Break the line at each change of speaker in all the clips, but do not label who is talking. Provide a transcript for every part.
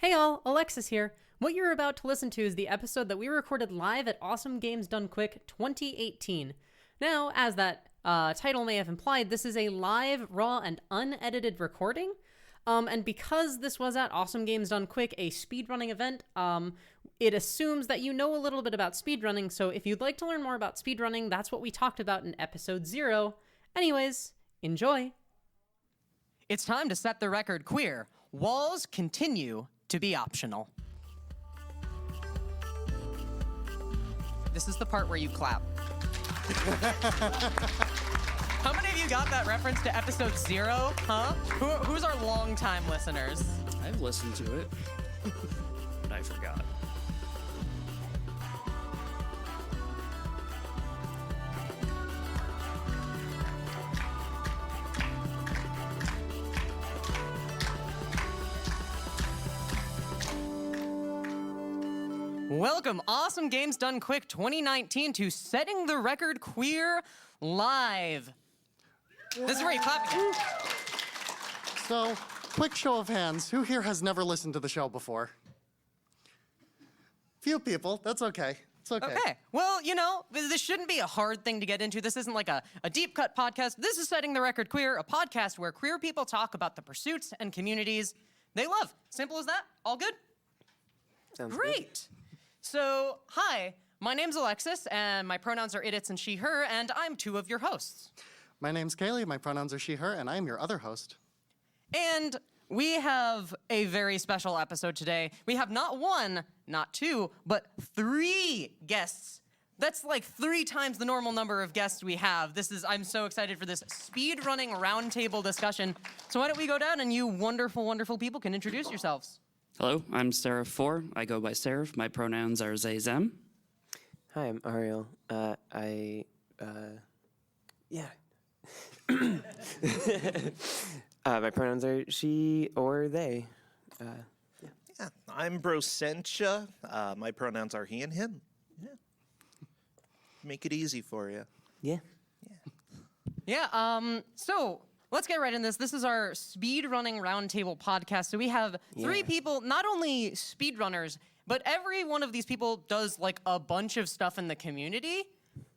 Hey all, Alexis here. What you're about to listen to is the episode that we recorded live at Awesome Games Done Quick 2018. Now, as that title may have implied, this is a live, raw, and unedited recording. And because this was at Awesome Games Done Quick, a speedrunning event, it assumes that you know a little bit about speedrunning, so if you'd like to learn more about speedrunning, that's what we talked about in episode 0. Anyways, enjoy!
It's time to set the record queer. Walls continue to be optional. This is the part where you clap. How many of you got that reference to episode 0? Huh? Who's our longtime listeners?
I've listened to it, but I forgot.
Welcome, Awesome Games Done Quick 2019 to Setting the Record Queer Live. This is where you clap again.
So, quick show of hands. Who here has never listened to the show before? Few people. That's okay. It's okay.
Okay. Well, you know, this shouldn't be a hard thing to get into. This isn't like a deep cut podcast. This is Setting the Record Queer, a podcast where queer people talk about the pursuits and communities they love. Simple as that. All good?
Sounds
Great.
Good.
So, hi. My name's Alexis, and my pronouns are it, its, and she, her, and I'm 2 of your hosts.
My name's Kaylee, my pronouns are she, her, and I am your other host.
And we have a very special episode today. We have not 1, not 2, but 3 guests. That's like 3 times the normal number of guests we have. I'm so excited for this speedrunning roundtable discussion. So why don't we go down and you wonderful, wonderful people can introduce yourselves.
Hello, I'm SeraphIV. I go by Seraph. My pronouns are they, them.
Hi, I'm Arael. My pronouns are she or they.
Yeah, I'm Brossentia. My pronouns are he and him. Yeah. Make it easy for you.
Yeah.
Yeah, so let's get right in this. This is our speedrunning roundtable podcast. So we have 3 people, not only speedrunners, but every one of these people does like a bunch of stuff in the community.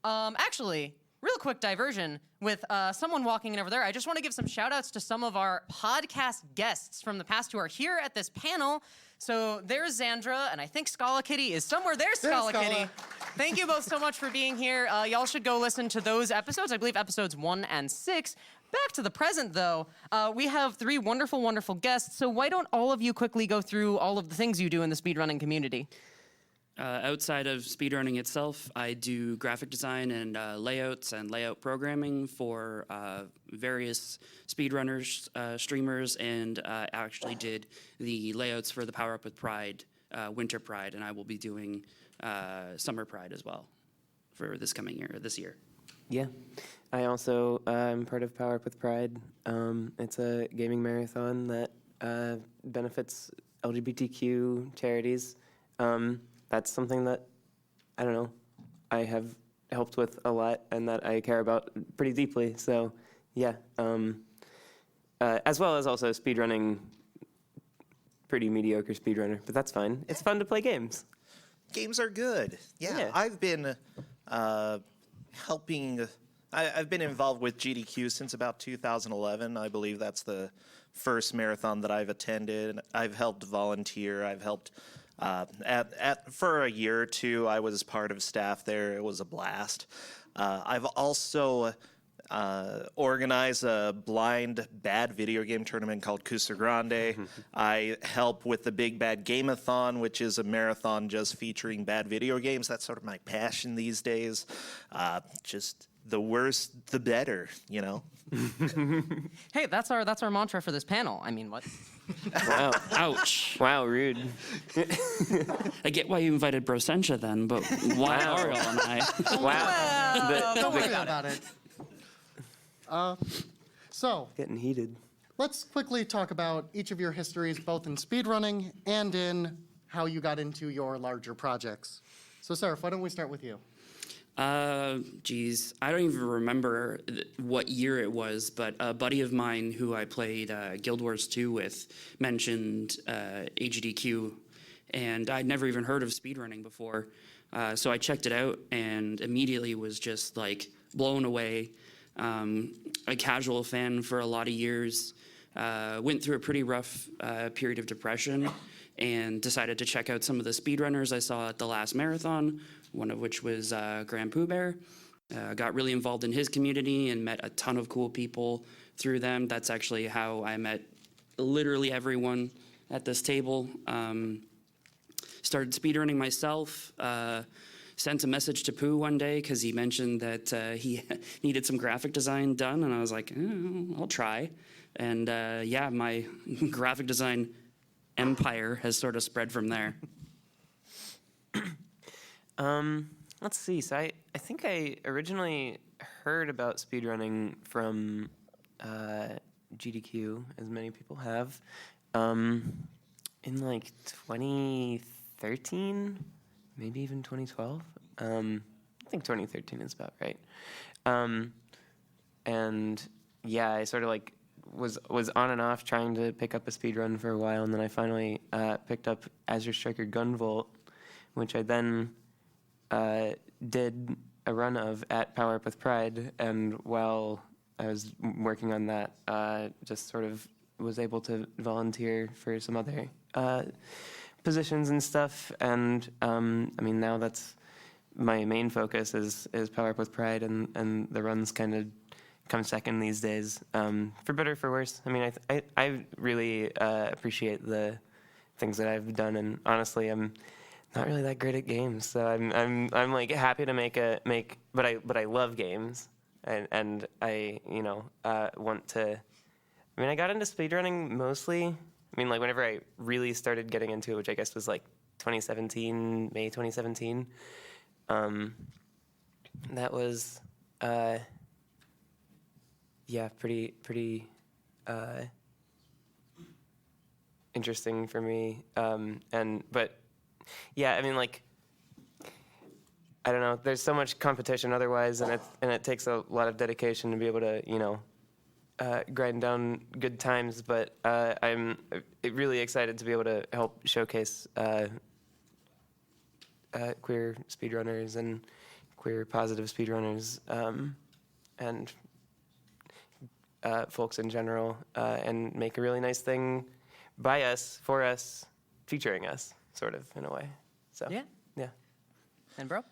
Actually, real quick diversion with someone walking in over there. I just want to give some shout outs to some of our podcast guests from the past who are here at this panel. So there's Xandra, and I think Scala Kitty is somewhere. There's Scala Kitty. Thank you both so much for being here. Y'all should go listen to those episodes. I believe episodes 1 and 6. Back to the present, though. We have 3 wonderful, wonderful guests. So why don't all of you quickly go through all of the things you do in the speedrunning community?
Outside of speedrunning itself, I do graphic design and layouts and layout programming for various speedrunners, streamers, and actually did the layouts for the Power Up with Pride, Winter Pride, and I will be doing Summer Pride as well for this year.
Yeah. I also am part of Power Up with Pride. It's a gaming marathon that benefits LGBTQ charities. That's something that, I don't know, I have helped with a lot and that I care about pretty deeply. So, yeah. As well as also speedrunning, pretty mediocre speedrunner, but that's fine. It's fun to play games.
Games are good. Yeah. I've been I've been involved with GDQ since about 2011. I believe that's the first marathon that I've attended. I've helped volunteer. I've helped for a year or 2. I was part of staff there. It was a blast. I've also organized a blind bad video game tournament called Kusogrande. I help with the Big Bad Game-a-thon, which is a marathon just featuring bad video games. That's sort of my passion these days. Just the worse, the better, you know?
Hey, that's our mantra for this panel. I mean, what?
Wow.
Ouch.
Wow, rude.
I get why you invited Brossentia then, but why Arael and I?
Wow.
Don't worry about it. So,
Getting heated.
let's quickly talk about each of your histories, both in speedrunning and in how you got into your larger projects. So, Seraph, why don't we start with you?
Geez, I don't even remember what year it was, but a buddy of mine who I played Guild Wars 2 with mentioned AGDQ, and I'd never even heard of speedrunning before. So I checked it out and immediately was just like blown away. A casual fan for a lot of years, went through a pretty rough period of depression and decided to check out some of the speedrunners I saw at the last marathon, one of which was Grand PUWP. Got really involved in his community and met a ton of cool people through them. That's actually how I met literally everyone at this table. Started speedrunning myself. Sent a message to Pooh one day because he mentioned that he needed some graphic design done, and I was like, I'll try. And yeah, my graphic design empire has sort of spread from there.
Let's see. So I think I originally heard about speedrunning from GDQ, as many people have, in like 2013, maybe even 2012. I think 2013 is about right. And yeah, I sort of like was on and off trying to pick up a speedrun for a while, and then I finally picked up Azure Striker Gunvolt, which I then did a run of at PUWP with Pride, and while I was working on that, just sort of was able to volunteer for some other positions and stuff, and I mean now that's my main focus is PUWP with Pride, and the runs kind of come second these days, for better or for worse. I mean, I really appreciate the things that I've done, and honestly, I'm not really that great at games, so I'm like happy to make, but I love games, and I want to. I mean, I got into speedrunning mostly. I mean, like whenever I really started getting into it, which I guess was like 2017, May 2017. That was yeah, pretty interesting for me. But yeah, I mean, like, I don't know. There's so much competition otherwise, and it takes a lot of dedication to be able to, grind down good times. But I'm really excited to be able to help showcase queer speedrunners and queer positive speedrunners, and folks in general, and make a really nice thing by us, for us, featuring us, sort of, in a way. So
Yeah.
yeah.
And bro?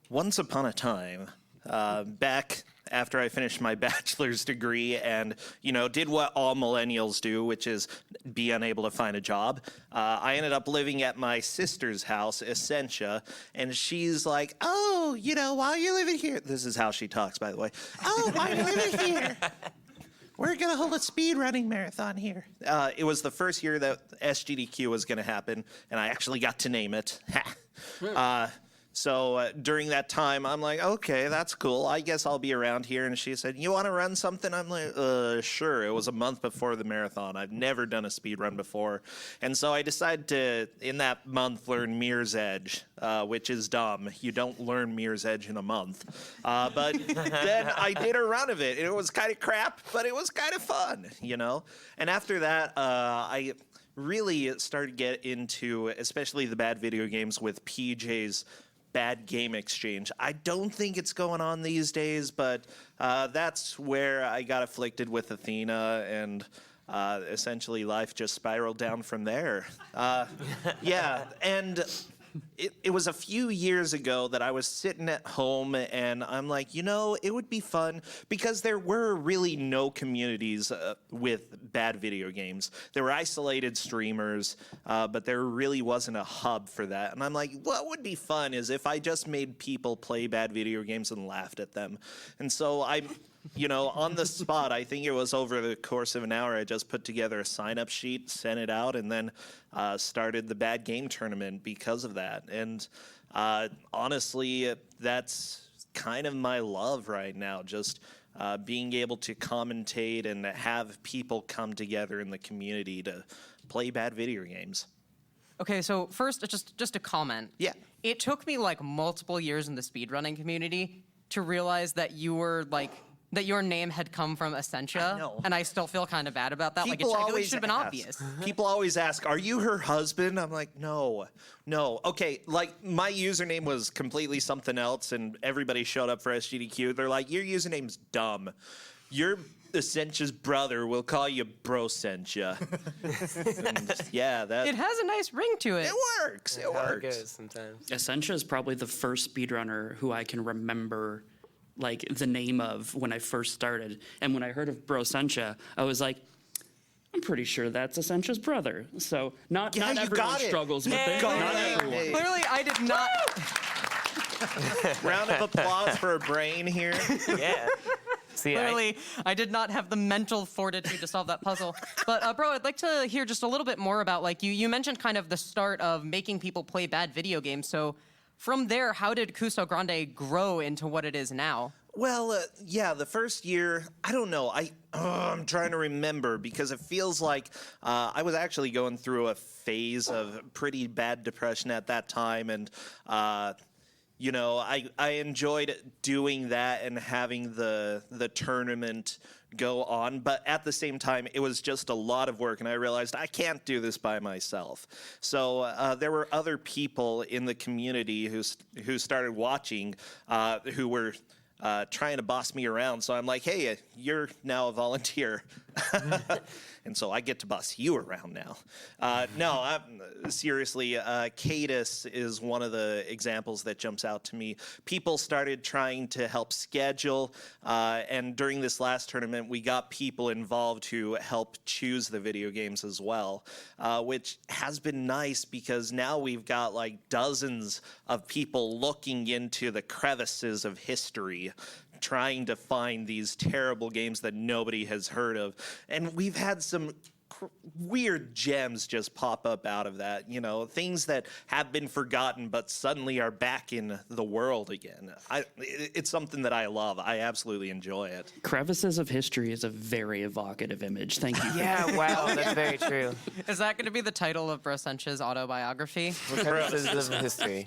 Once upon a time, back after I finished my bachelor's degree and, did what all millennials do, which is be unable to find a job, I ended up living at my sister's house, Essentia, and she's like, oh, while you're living here, this is how she talks, by the way, oh, while you're living here, we're going to hold a speedrunning marathon here. It was the first year that SGDQ was going to happen, and I actually got to name it. So during that time, I'm like, okay, that's cool. I guess I'll be around here. And she said, you want to run something? I'm like, sure. It was a month before the marathon. I've never done a speed run before. And so I decided to, in that month, learn Mirror's Edge, which is dumb. You don't learn Mirror's Edge in a month. But then I did a run of it. It was kind of crap, but it was kind of fun, And after that, I really started to get into, especially the bad video games with PJ's Bad Game Exchange. I don't think it's going on these days, but that's where I got afflicted with Athena, and essentially life just spiraled down from there. Yeah, and it was a few years ago that I was sitting at home, and I'm like, it would be fun, because there were really no communities with bad video games. There were isolated streamers, but there really wasn't a hub for that. And I'm like, what would be fun is if I just made people play bad video games and laughed at them. And so on the spot, I think it was over the course of an hour, I just put together a sign-up sheet, sent it out, and then started the Bad Game Tournament because of that. And honestly, that's kind of my love right now, just being able to commentate and have people come together in the community to play bad video games.
Okay, so first, just a comment.
Yeah.
It took me like multiple years in the speedrunning community to realize that you were like that your name had come from Essentia,
I know.
and I still feel kind of bad about that.
People
like it
always
should have been
ask.
obvious.
People always ask, "Are you her husband?" I'm like, "No, no." Okay, like my username was completely something else, and everybody showed up for SGDQ. They're like, "Your username's dumb. Your Essentia's brother will call you Brossentia." Yeah, that
It has a nice ring to it.
it works. It
How it
works.
goes sometimes.
Essentia is probably the first speedrunner who I can remember like the name of when I first started. And when I heard of Brossentia, I was like, I'm pretty sure that's Essentia's brother. So not
Yeah,
not
you
everyone
got it.
struggles with it.
Got
Not
it.
everyone.
Hey.
Clearly, I did not.
Round of applause for a brain here.
Yeah. See,
Clearly, I did not have the mental fortitude to solve that puzzle. But bro, I'd like to hear just a little bit more about like you mentioned kind of the start of making people play bad video games. So from there, how did Kusogrande grow into what it is now?
Well, yeah, the first year, I don't know. I'm trying to remember because it feels like I was actually going through a phase of pretty bad depression at that time, and you know, I enjoyed doing that and having the tournament go on, but at the same time, it was just a lot of work, and I realized I can't do this by myself. So there were other people in the community who started watching, who were trying to boss me around. So I'm like, hey, you're now a volunteer. And so I get to boss you around now. No, seriously, Cadus is one of the examples that jumps out to me. People started trying to help schedule, and during this last tournament, we got people involved who help choose the video games as well, which has been nice because now we've got like dozens of people looking into the crevices of history, trying to find these terrible games that nobody has heard of. And we've had some weird gems just pop up out of that, you know, things that have been forgotten but suddenly are back in the world again. It's something that I love. I absolutely enjoy it.
Crevices of history is a very evocative image. Thank you.
Yeah, wow, that's very true.
Is that going to be the title of Brosentia's autobiography?
Purposes of history.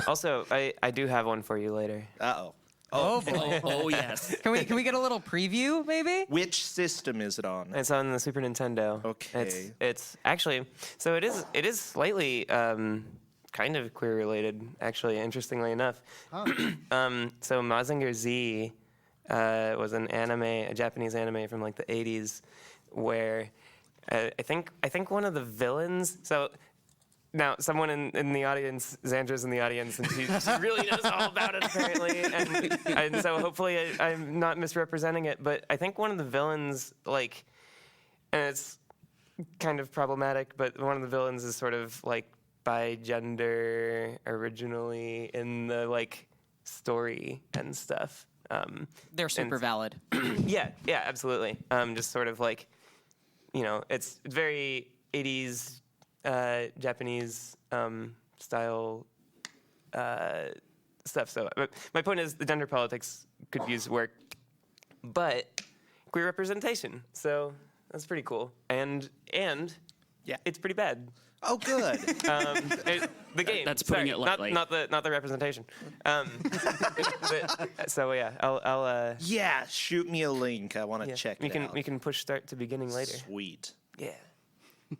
Also, I do have one for you later.
Uh-oh.
Oh boy.
Oh yes.
Can we get a little preview, maybe?
Which system is it on?
It's on the Super Nintendo.
Okay.
It's actually, so it is slightly kind of queer related, actually, interestingly enough. So Mazinger Z was an anime, a Japanese anime from like the 80s, where I think one of the villains. So now, someone in the audience, Xandra's in the audience, and she really knows all about it, apparently. And so hopefully I'm not misrepresenting it, but I think one of the villains, like, and it's kind of problematic, but one of the villains is sort of, like, bi gender originally in the, like, story and stuff.
They're super valid.
Yeah, absolutely. Just sort of like, you know, it's very 80s Japanese style stuff. So my point is the gender politics could use work, but queer representation. So that's pretty cool. And
Yeah.
it's pretty bad.
Oh, good.
The game.
That's putting
Sorry,
it lightly.
Not the representation. So yeah, I'll
Yeah, shoot me a link. I want to
yeah.
check
We
it
can
out.
we can push start to beginning later.
Sweet.
Yeah.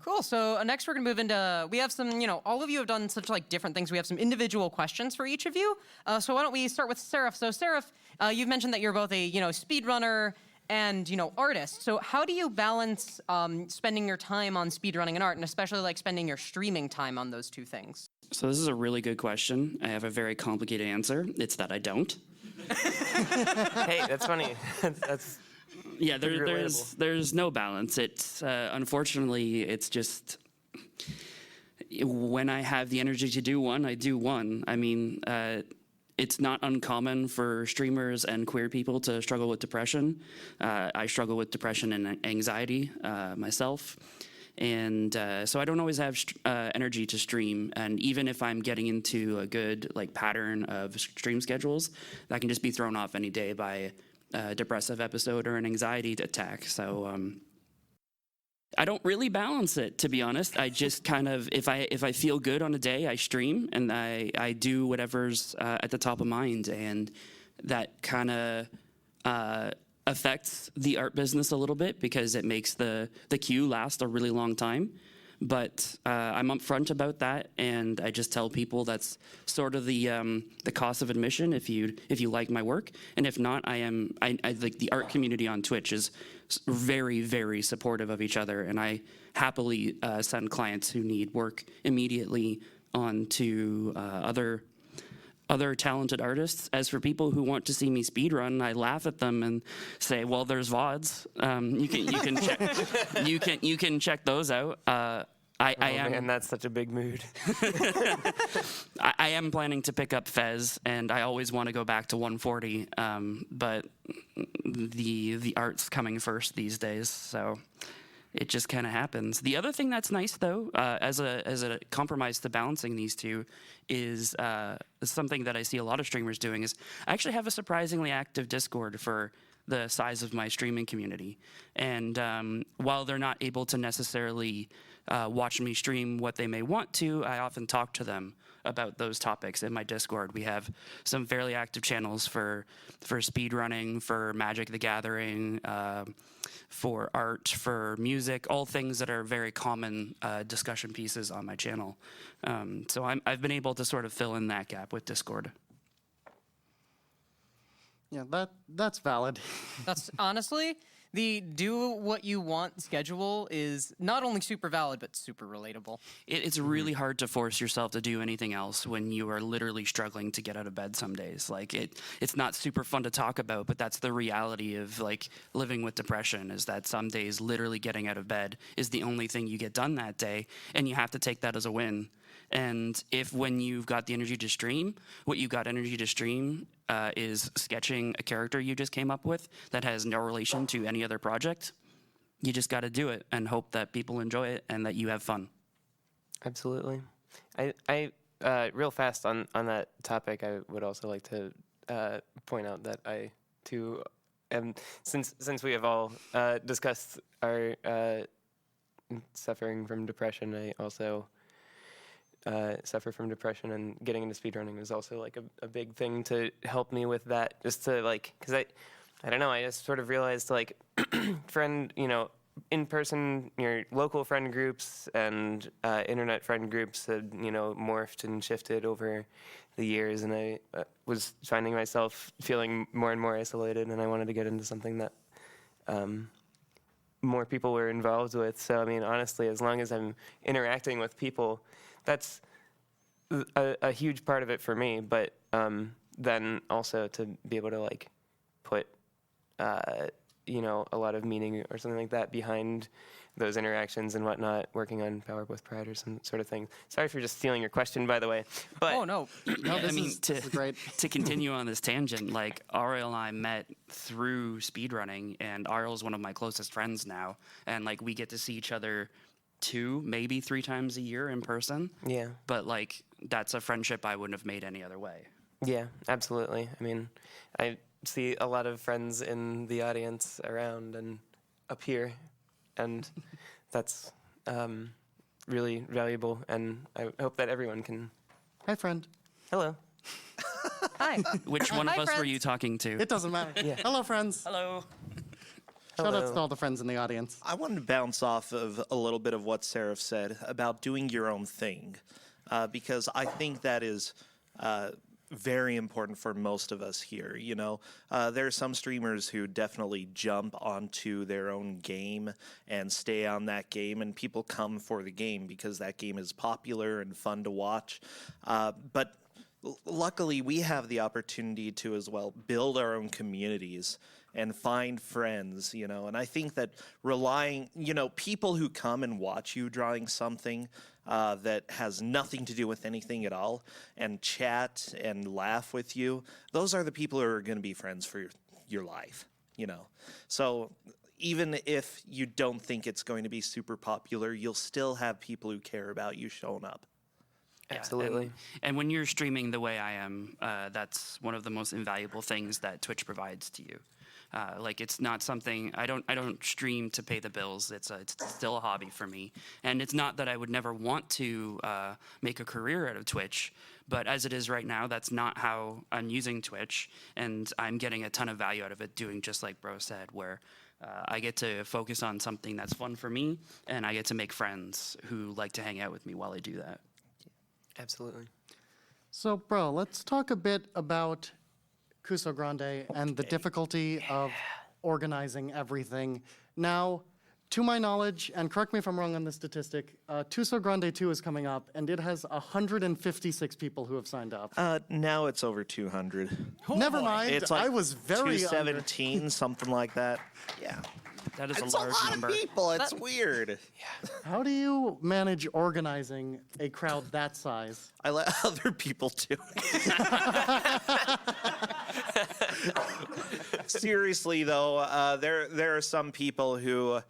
Cool. So next we're gonna move into. We have some. You know, all of you have done such like different things. We have some individual questions for each of you. So why don't we start with Seraph? So Seraph, you've mentioned that you're both a speedrunner and artist. So how do you balance spending your time on speedrunning and art, and especially like spending your streaming time on those two things?
So this is a really good question. I have a very complicated answer. It's that I don't.
Hey, that's funny. that's
Yeah,
Pretty
there's no balance. It's unfortunately it's just when I have the energy to do one, I do one. I mean, it's not uncommon for streamers and queer people to struggle with depression. I struggle with depression and anxiety myself. And so I don't always have energy to stream. And even if I'm getting into a good like pattern of stream schedules, that can just be thrown off any day by a depressive episode or an anxiety attack. So I don't really balance it, to be honest. I just kind of, if I feel good on a day, I stream and I do whatever's at the top of mind, and that kind of affects the art business a little bit because it makes the queue last a really long time. But I'm upfront about that, and I just tell people that's sort of the cost of admission if you like my work, and if not, I like the art community on Twitch is very, very supportive of each other, and I happily send clients who need work immediately on to other talented artists. As for people who want to see me speedrun, I laugh at them and say, "Well, there's VODs. You can check those out." I am,
man, that's such a big mood.
I am planning to pick up Fez, and I always want to go back to 140. But the art's coming first these days, so it just kind of happens. The other thing that's nice, though, as a compromise to balancing these two, is something that I see a lot of streamers doing is I actually have a surprisingly active Discord for the size of my streaming community. And while they're not able to necessarily watch me stream what they may want to, I often talk to them about those topics in my Discord. We have some fairly active channels for speedrunning, for Magic the Gathering, for art, for music, all things that are very common discussion pieces on my channel. So I've been able to sort of fill in that gap with Discord.
Yeah, that's valid.
That's honestly, the do what you want schedule is not only super valid, but super relatable.
It's really hard to force yourself to do anything else when you are literally struggling to get out of bed some days. Like it's not super fun to talk about, but that's the reality of like living with depression, is that some days literally getting out of bed is the only thing you get done that day, and you have to take that as a win. And if when you've got the energy to stream, what you got energy to stream is sketching a character you just came up with that has no relation to any other project, you just got to do it and hope that people enjoy it and that you have fun.
Absolutely. I real fast on that topic, I would also like to point out that I too am, since we have all discussed our suffering from depression, I also suffer from depression, and getting into speedrunning was also like a big thing to help me with that, just to like, because I don't know, I just sort of realized like friend, in person, your local friend groups and internet friend groups had, morphed and shifted over the years, and I was finding myself feeling more and more isolated, and I wanted to get into something that more people were involved with. So I mean, honestly, as long as I'm interacting with people, that's a huge part of it for me. But then also to be able to like put a lot of meaning or something like that behind those interactions and whatnot, working on PUWP with Pride or some sort of thing. Sorry for just stealing your question, by the way. But
Oh no,
No, this
to
is great.
to continue on this tangent, like Arael and I met through speedrunning, and Arael's one of my closest friends now, and like we get to see each other 2, maybe 3 times a year in person.
yeah.
But like that's a friendship I wouldn't have made any other way.
Yeah, absolutely. I mean, I see a lot of friends in the audience around and up here, and that's really valuable, and I hope that everyone can...
Hi, friend.
Hello.
hi.
Which one
Hi,
of us were
friends.
you talking to?
It doesn't matter.
Yeah.
Hello, friends.
Hello.
Shout outs
Hello.
to all the friends in the audience.
I wanted to bounce off of a little bit of what Seraph said about doing your own thing, because I think that is very important for most of us here. There are some streamers who definitely jump onto their own game and stay on that game, and people come for the game because that game is popular and fun to watch. But luckily, we have the opportunity to as well build our own communities and find friends, and I think that relying, people who come and watch you drawing something that has nothing to do with anything at all and chat and laugh with you, those are the people who are going to be friends for your life, So even if you don't think it's going to be super popular, you'll still have people who care about you showing up.
Yeah,
Absolutely.
And when you're streaming the way I am, that's one of the most invaluable things that Twitch provides to you. Like it's not something I don't stream to pay the bills. It's still a hobby for me, and it's not that I would never want to make a career out of Twitch. But as it is right now, that's not how I'm using Twitch, and I'm getting a ton of value out of it, doing just like Bro said, where I get to focus on something that's fun for me, and I get to make friends who like to hang out with me while I do that.
Absolutely.
So, bro, let's talk a bit about Kusogrande and the difficulty of organizing everything. Now, to my knowledge, and correct me if I'm wrong on this statistic, Kusogrande 2 is coming up, and it has 156 people who have signed up.
Now it's over 200.
Never mind,
It's like
I was very
217, something like that. Yeah.
That is
It's
a
a
large
lot
number.
of people. It's weird.
How do you manage organizing a crowd that size?
I let other people do it. Seriously, though, there are some people who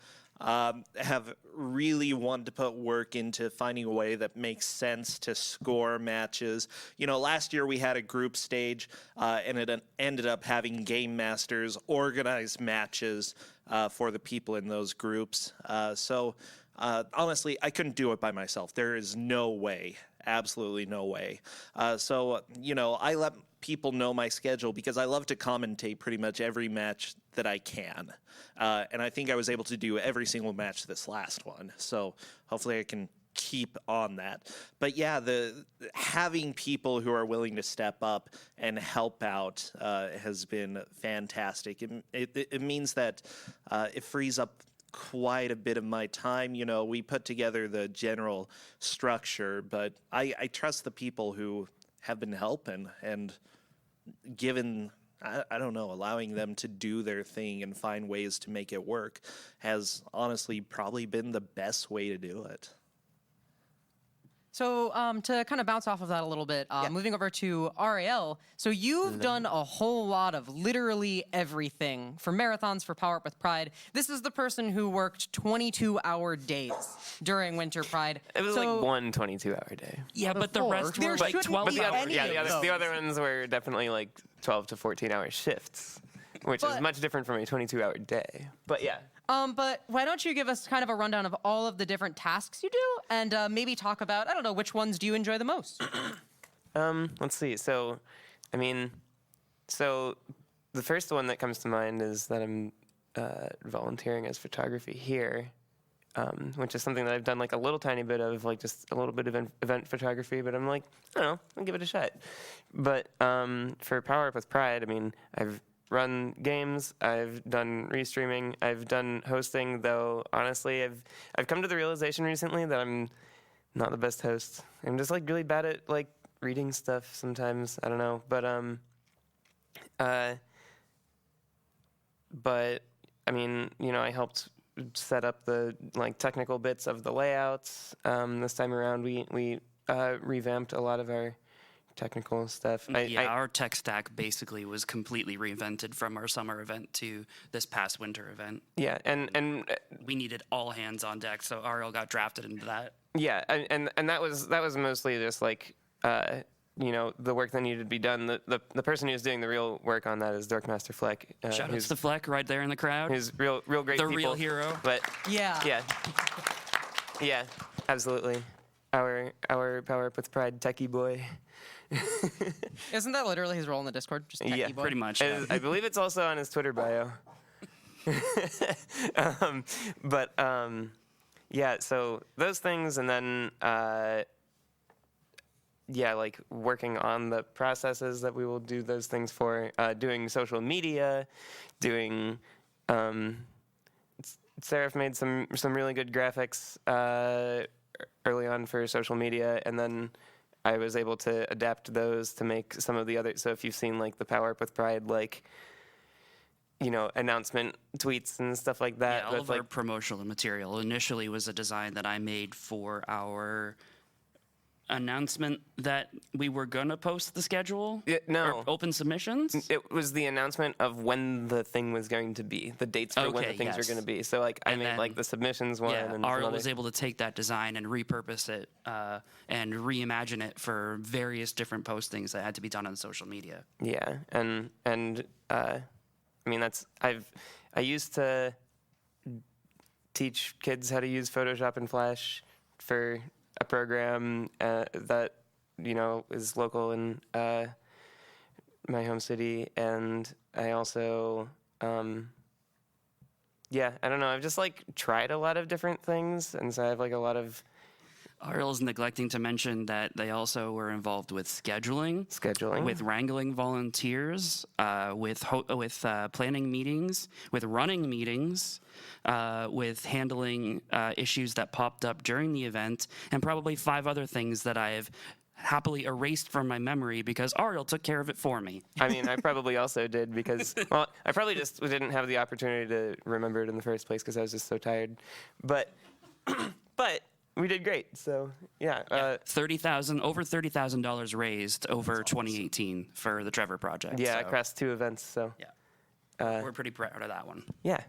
have really wanted to put work into finding a way that makes sense to score matches. You know, last year we had a group stage, and it ended up having game masters organize matches for the people in those groups. So honestly, I couldn't do it by myself. There is no way, absolutely no way. So, you know, I let people know my schedule because I love to commentate pretty much every match that I can. And I think I was able to do every single match this last one. So hopefully I can keep on that. But yeah, having people who are willing to step up and help out has been fantastic. It means that it frees up quite a bit of my time. You know, we put together the general structure, but I trust the people who have been helping and given, I don't know, allowing them to do their thing and find ways to make it work has honestly probably been the best way to do it.
So to kind of bounce off of that a little bit, moving over to Arael. So you've done a whole lot of literally everything for marathons, for Power Up with Pride. This is the person who worked 22-hour days during Winter Pride.
It was
so
like one 22-hour day.
Yeah, but the rest
There
were like
shouldn't
12
be
hours.
any
Yeah,
of
the
those.
other ones were definitely like 12 to 14-hour shifts, which is
But-
much different from a 22-hour day. But yeah.
But why don't you give us kind of a rundown of all of the different tasks you do, and maybe talk about, I don't know, which ones do you enjoy the most?
Let's see. So, I mean, so the first one that comes to mind is that I'm volunteering as photography here, which is something that I've done like a little tiny bit of, like just a little bit of event photography, but I'm like, I don't know, I'll give it a shot. But for Power Up with Pride, I mean, I've run games, I've done restreaming, I've done hosting, though honestly I've come to the realization recently that I'm not the best host. I'm just like really bad at like reading stuff sometimes. I don't know. But I mean, you know, I helped set up the like technical bits of the layouts. This time around we revamped a lot of our technical stuff.
Our tech stack basically was completely reinvented from our summer event to this past winter event.
Yeah, and
We needed all hands on deck, so Arael got drafted into that.
yeah, and that was mostly just like you know, the work that needed to be done. The person who's doing the real work on that is Dorkmaster Fleck.
Shout out to Fleck right there in the crowd.
Who's real great
The
people.
real hero.
But
Yeah.
yeah, absolutely. Our Power Up with Pride techie boy.
Isn't that literally his role in the Discord? Just techie
Yeah,
boy?
Pretty much. Yeah.
I believe it's also on his Twitter bio. Yeah, so those things, and then yeah, like working on the processes that we will do those things for, doing social media, doing Seraph made some really good graphics early on for social media, and then I was able to adapt those to make some of the other. So if you've seen like the Power Up with Pride, like, you know, announcement tweets and stuff like that.
Yeah, all of our promotional material initially was a design that I made for our announcement that we were gonna post the schedule.
No.
Or open submissions.
It was the announcement of when the thing was going to be, the dates for when the
Okay,
things were
yes.
going to be. So like I
And
made
then-
like the submissions one.
Yeah,
and
Arael
some
was
other-
able to take that design and repurpose it and reimagine it for various different postings that had to be done on social media.
Yeah, and I mean, I used to teach kids how to use Photoshop and Flash for a program that, is local in my home city. And I also, I don't know, I've just tried a lot of different things. And so I have a lot of
Arael's neglecting to mention that they also were involved with scheduling, with wrangling volunteers, with planning meetings, with running meetings, with handling issues that popped up during the event, and probably 5 other things that I have happily erased from my memory because Arael took care of it for me.
I mean, I probably also did because, well, I probably just didn't have the opportunity to remember it in the first place because I was just so tired. But we did great, so yeah.
Over $30,000 raised over 2018 for the Trevor Project.
Yeah,
so,
across 2 events. So
yeah, we're pretty proud of that one.
Yeah,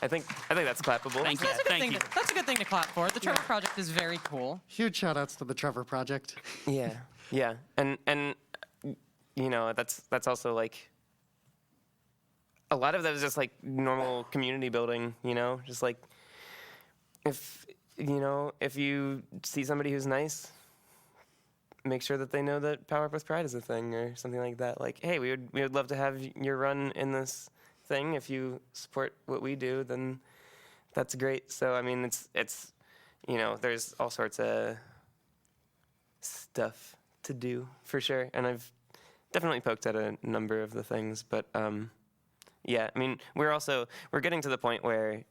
I think that's clappable.
Thank you. Thank you.
That's a good thing to clap for. The Trevor Project is very cool.
Huge shout outs to the Trevor Project.
Yeah, and that's also a lot of that is just normal community building. Just if you see somebody who's nice, make sure that they know that Power Up with Pride is a thing or something like that. Hey, we would love to have your run in this thing. If you support what we do, then that's great. So I mean, it's there's all sorts of stuff to do for sure, and I've definitely poked at a number of the things. But yeah, I mean, we're getting to the point where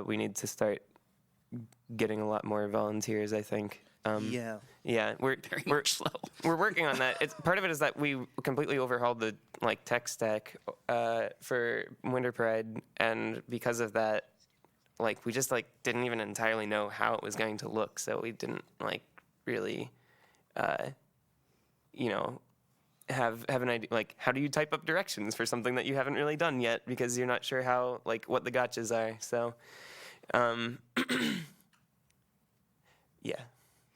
we need to start getting a lot more volunteers, I think. Yeah, we're
slow.
We're working on that. Part of it is that we completely overhauled the tech stack for Winter Pride, and because of that, we just didn't even entirely know how it was going to look. So we didn't really, have an idea. How do you type up directions for something that you haven't really done yet because you're not sure how what the gotchas are. So. Yeah.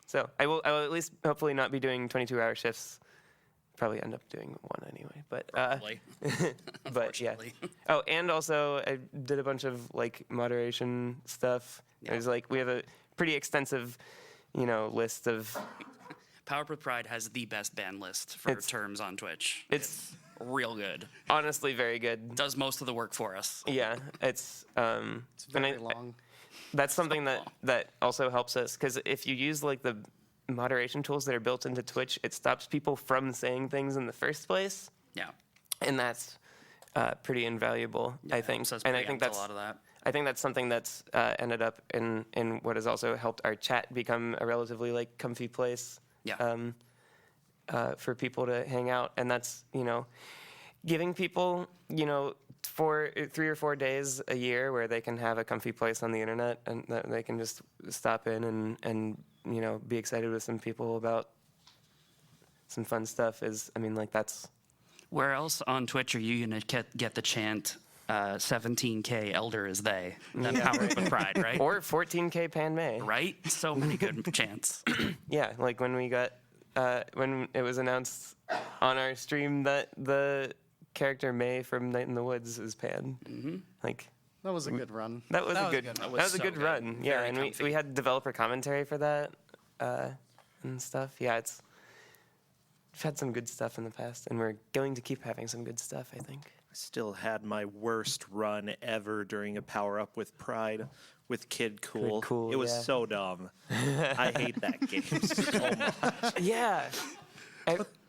So I will at least hopefully not be doing 22-hour shifts. Probably end up doing 1 anyway. But but yeah. Oh, and also I did a bunch of moderation stuff. Yeah. It was we have a pretty extensive, list of.
Power Up with Pride has the best ban list for terms on Twitch.
It's
real good.
Honestly, very good.
Does most of the work for us.
Yeah, it's
very long.
That's something that also helps us because if you use the moderation tools that are built into Twitch, it stops people from saying things in the first place.
Yeah,
and that's pretty invaluable.
Yeah,
I think,
and I think that's a lot of that.
I think that's something that's ended up in what has also helped our chat become a relatively comfy place.
Yeah.
For people to hang out, and that's giving people 3 or 4 days a year where they can have a comfy place on the internet and that they can just stop in and be excited with some people about some fun stuff that's.
Where else on Twitch are you gonna get the chant 17K elder is they? That Power Up with Pride, right?
Or 14K Pan May.
Right? So many good chants.
Yeah, when we got when it was announced on our stream that the character May from Night in the Woods is Pan. Mm-hmm.
That was a good run.
That was a good run. Yeah,
Very
and
comfy.
we had developer commentary for that and stuff. Yeah, we've had some good stuff in the past, and we're going to keep having some good stuff, I think.
I still had my worst run ever during a Power Up with Pride with Kid Cool.
Kid Cool,
it was
yeah.
so dumb. I hate that game so much.
Yeah.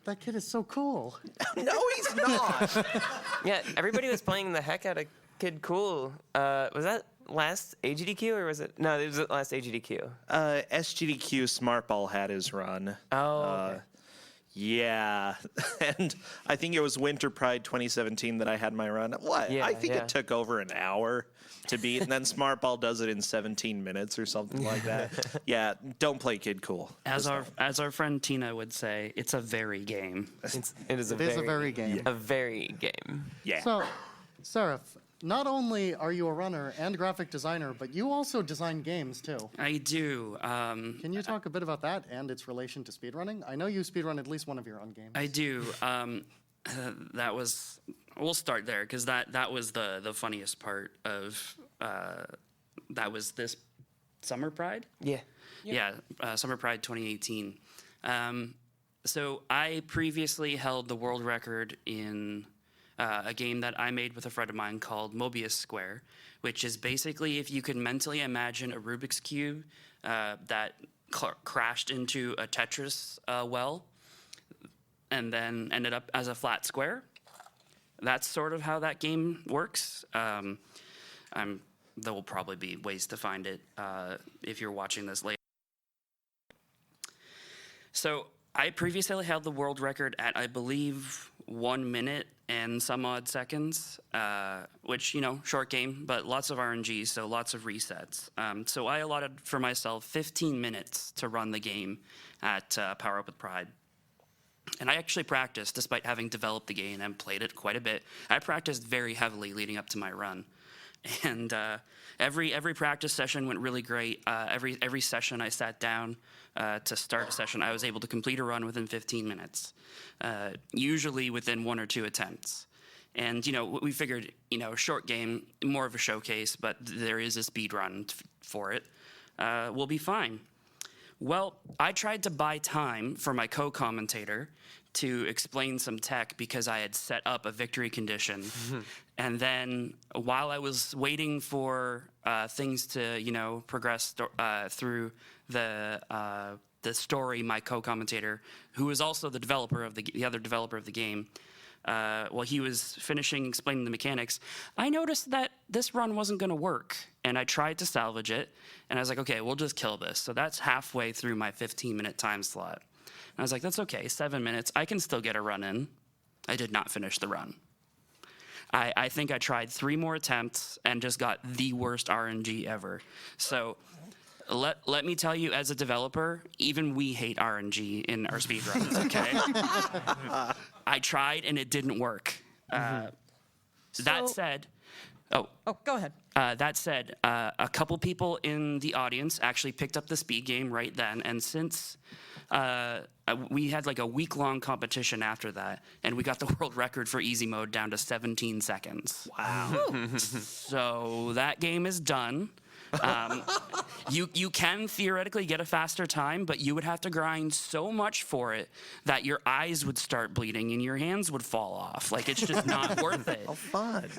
That kid is so cool.
No, he's not.
Yeah, everybody was playing the heck out of Kid Cool. Was that last AGDQ or was it? No, it was the last AGDQ.
SGDQ Smartball had his run.
Oh, okay.
Yeah, and I think it was Winter Pride 2017 that I had my run.
Yeah,
I think
yeah.
it took over an hour to beat, and then Smartball does it in 17 minutes or something like that. Yeah, don't play Kid Cool.
As our friend Tina would say, it's a very game.
It is a very
game.
A very game.
Yeah.
So, Seraph, not only are you a runner and graphic designer, but you also design games too.
I do.
Can you talk a bit about that and its relation to speedrunning? I know you speedrun at least one of your own games.
I do. that was, we'll start there, because that was the funniest part of, that was this Summer Pride?
Yeah.
Yeah, Summer Pride 2018. So I previously held the world record in a game that I made with a friend of mine called Mobius Square, which is basically if you could mentally imagine a Rubik's Cube that crashed into a Tetris well and then ended up as a flat square. That's sort of how that game works. There will probably be ways to find it if you're watching this later. So I previously held the world record at, I believe, 1 minute and some odd seconds, which, you know, short game, but lots of RNG, so lots of resets. So I allotted for myself 15 minutes to run the game at Power Up with Pride. And I actually practiced, despite having developed the game and played it quite a bit. I practiced very heavily leading up to my run. And every practice session went really great. Every session I sat down to start a session, I was able to complete a run within 15 minutes, usually within 1 or 2 attempts. And, you know, we figured, you know, short game, more of a showcase, but there is a speed run for it. We'll be fine. Well, I tried to buy time for my co-commentator to explain some tech because I had set up a victory condition. And then while I was waiting for things to, you know, progress through the story, my co-commentator, who was also the developer of the other developer of the game, while he was finishing explaining the mechanics, I noticed that this run wasn't going to work. And I tried to salvage it, and I was like, okay, we'll just kill this. So that's halfway through my 15-minute time slot. And I was like, that's okay, 7 minutes. I can still get a run in. I did not finish the run. I think I tried 3 more attempts and just got the worst RNG ever. So let me tell you, as a developer, even we hate RNG in our speedruns, okay? I tried, and it didn't work. That said...
Oh, go ahead.
That said, a couple people in the audience actually picked up the speed game right then, and since we had like a week-long competition after that, and we got the world record for easy mode down to 17 seconds.
Wow.
So that game is done. You can theoretically get a faster time, but you would have to grind so much for it that your eyes would start bleeding and your hands would fall off. Like, it's just not worth it.
Oh, fun.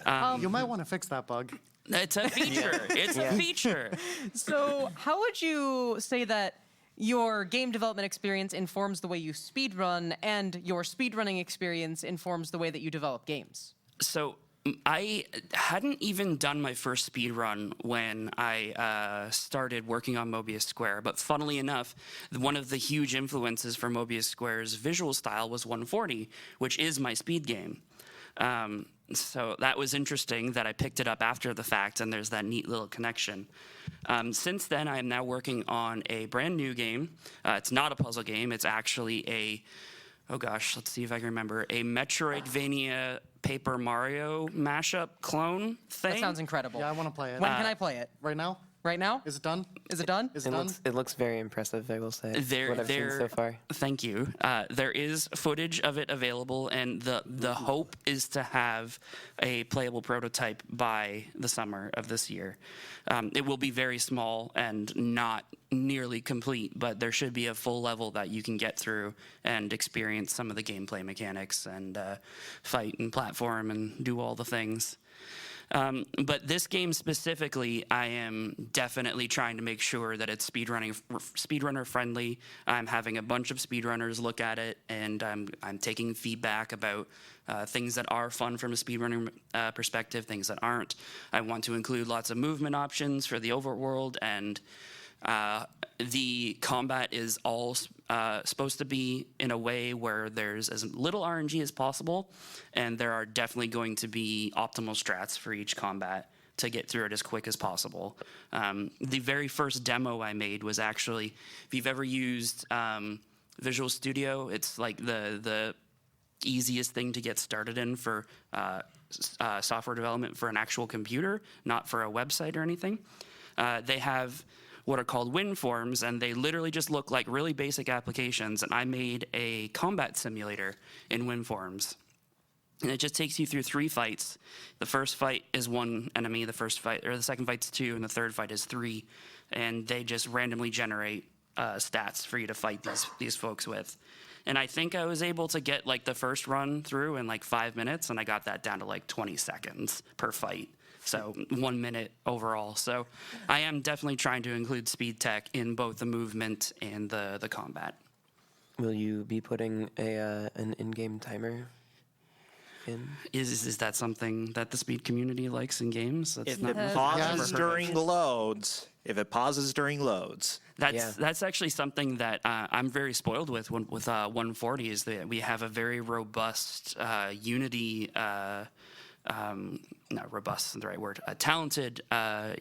You might want to fix that bug.
It's a feature. It's a feature.
So how would you say that your game development experience informs the way you speedrun, and your speedrunning experience informs the way that you develop games?
So I hadn't even done my first speed run when I started working on Mobius Square, but funnily enough, one of the huge influences for Mobius Square's visual style was 140, which is my speed game. So that was interesting that I picked it up after the fact, and there's that neat little connection. Since then, I am now working on a brand new game. It's not a puzzle game. It's actually a, oh gosh, let's see if I can remember, a Metroidvania Paper Mario mashup clone thing.
That sounds incredible.
Yeah, I want to play it.
When can I play it?
Right now?
Right now?
Is it done?
Is it done?
Is it done?
It looks very impressive, I will say. What I've seen so far.
Thank you. There is footage of it available, and the hope is to have a playable prototype by the summer of this year. It will be very small and not nearly complete, but there should be a full level that you can get through and experience some of the gameplay mechanics and fight and platform and do all the things. But this game specifically, I am definitely trying to make sure that it's speedrunner friendly. I'm having a bunch of speedrunners look at it, and I'm taking feedback about things that are fun from a speedrunner perspective, things that aren't. I want to include lots of movement options for the overworld, and the combat is all supposed to be in a way where there's as little RNG as possible, and there are definitely going to be optimal strats for each combat to get through it as quick as possible. The very first demo I made was actually, if you've ever used Visual Studio, it's like the easiest thing to get started in for software development for an actual computer, not for a website or anything. They have what are called WinForms, and they literally just look like really basic applications, and I made a combat simulator in WinForms. And it just takes you through 3 fights. The first fight is 1 enemy, the second fight's 2, and the third fight is 3. And they just randomly generate stats for you to fight these folks with. And I think I was able to get like the first run through in like 5 minutes, and I got that down to like 20 seconds per fight. So 1 minute overall. So I am definitely trying to include speed tech in both the movement and the combat.
Will you be putting an in-game timer in?
Is that something that the speed community likes in games? That's
If
not
it pauses during loads,
That's actually something that I'm very spoiled with 140 is that we have a very robust Unity. Not robust isn't the right word. A talented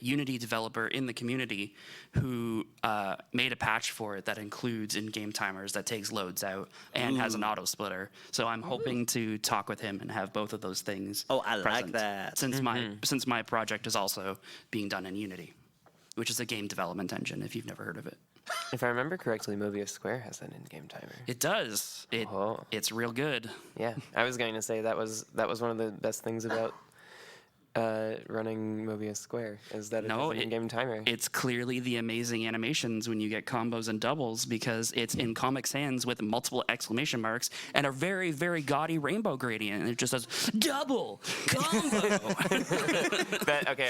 Unity developer in the community who made a patch for it that includes in-game timers that takes loads out and has an auto splitter. So I'm hoping to talk with him and have both of those things.
Oh, I like
present,
that.
Since my project is also being done in Unity, which is a game development engine. If you've never heard of it.
If I remember correctly, Mobius Square has an in-game timer.
It does. It's real good.
Yeah, I was going to say that was one of the best things about running Mobius Square is that it has an in-game timer.
It's clearly the amazing animations when you get combos and doubles because it's in Comic Sans with multiple exclamation marks and a very, very gaudy rainbow gradient. And it just says, double combo.
I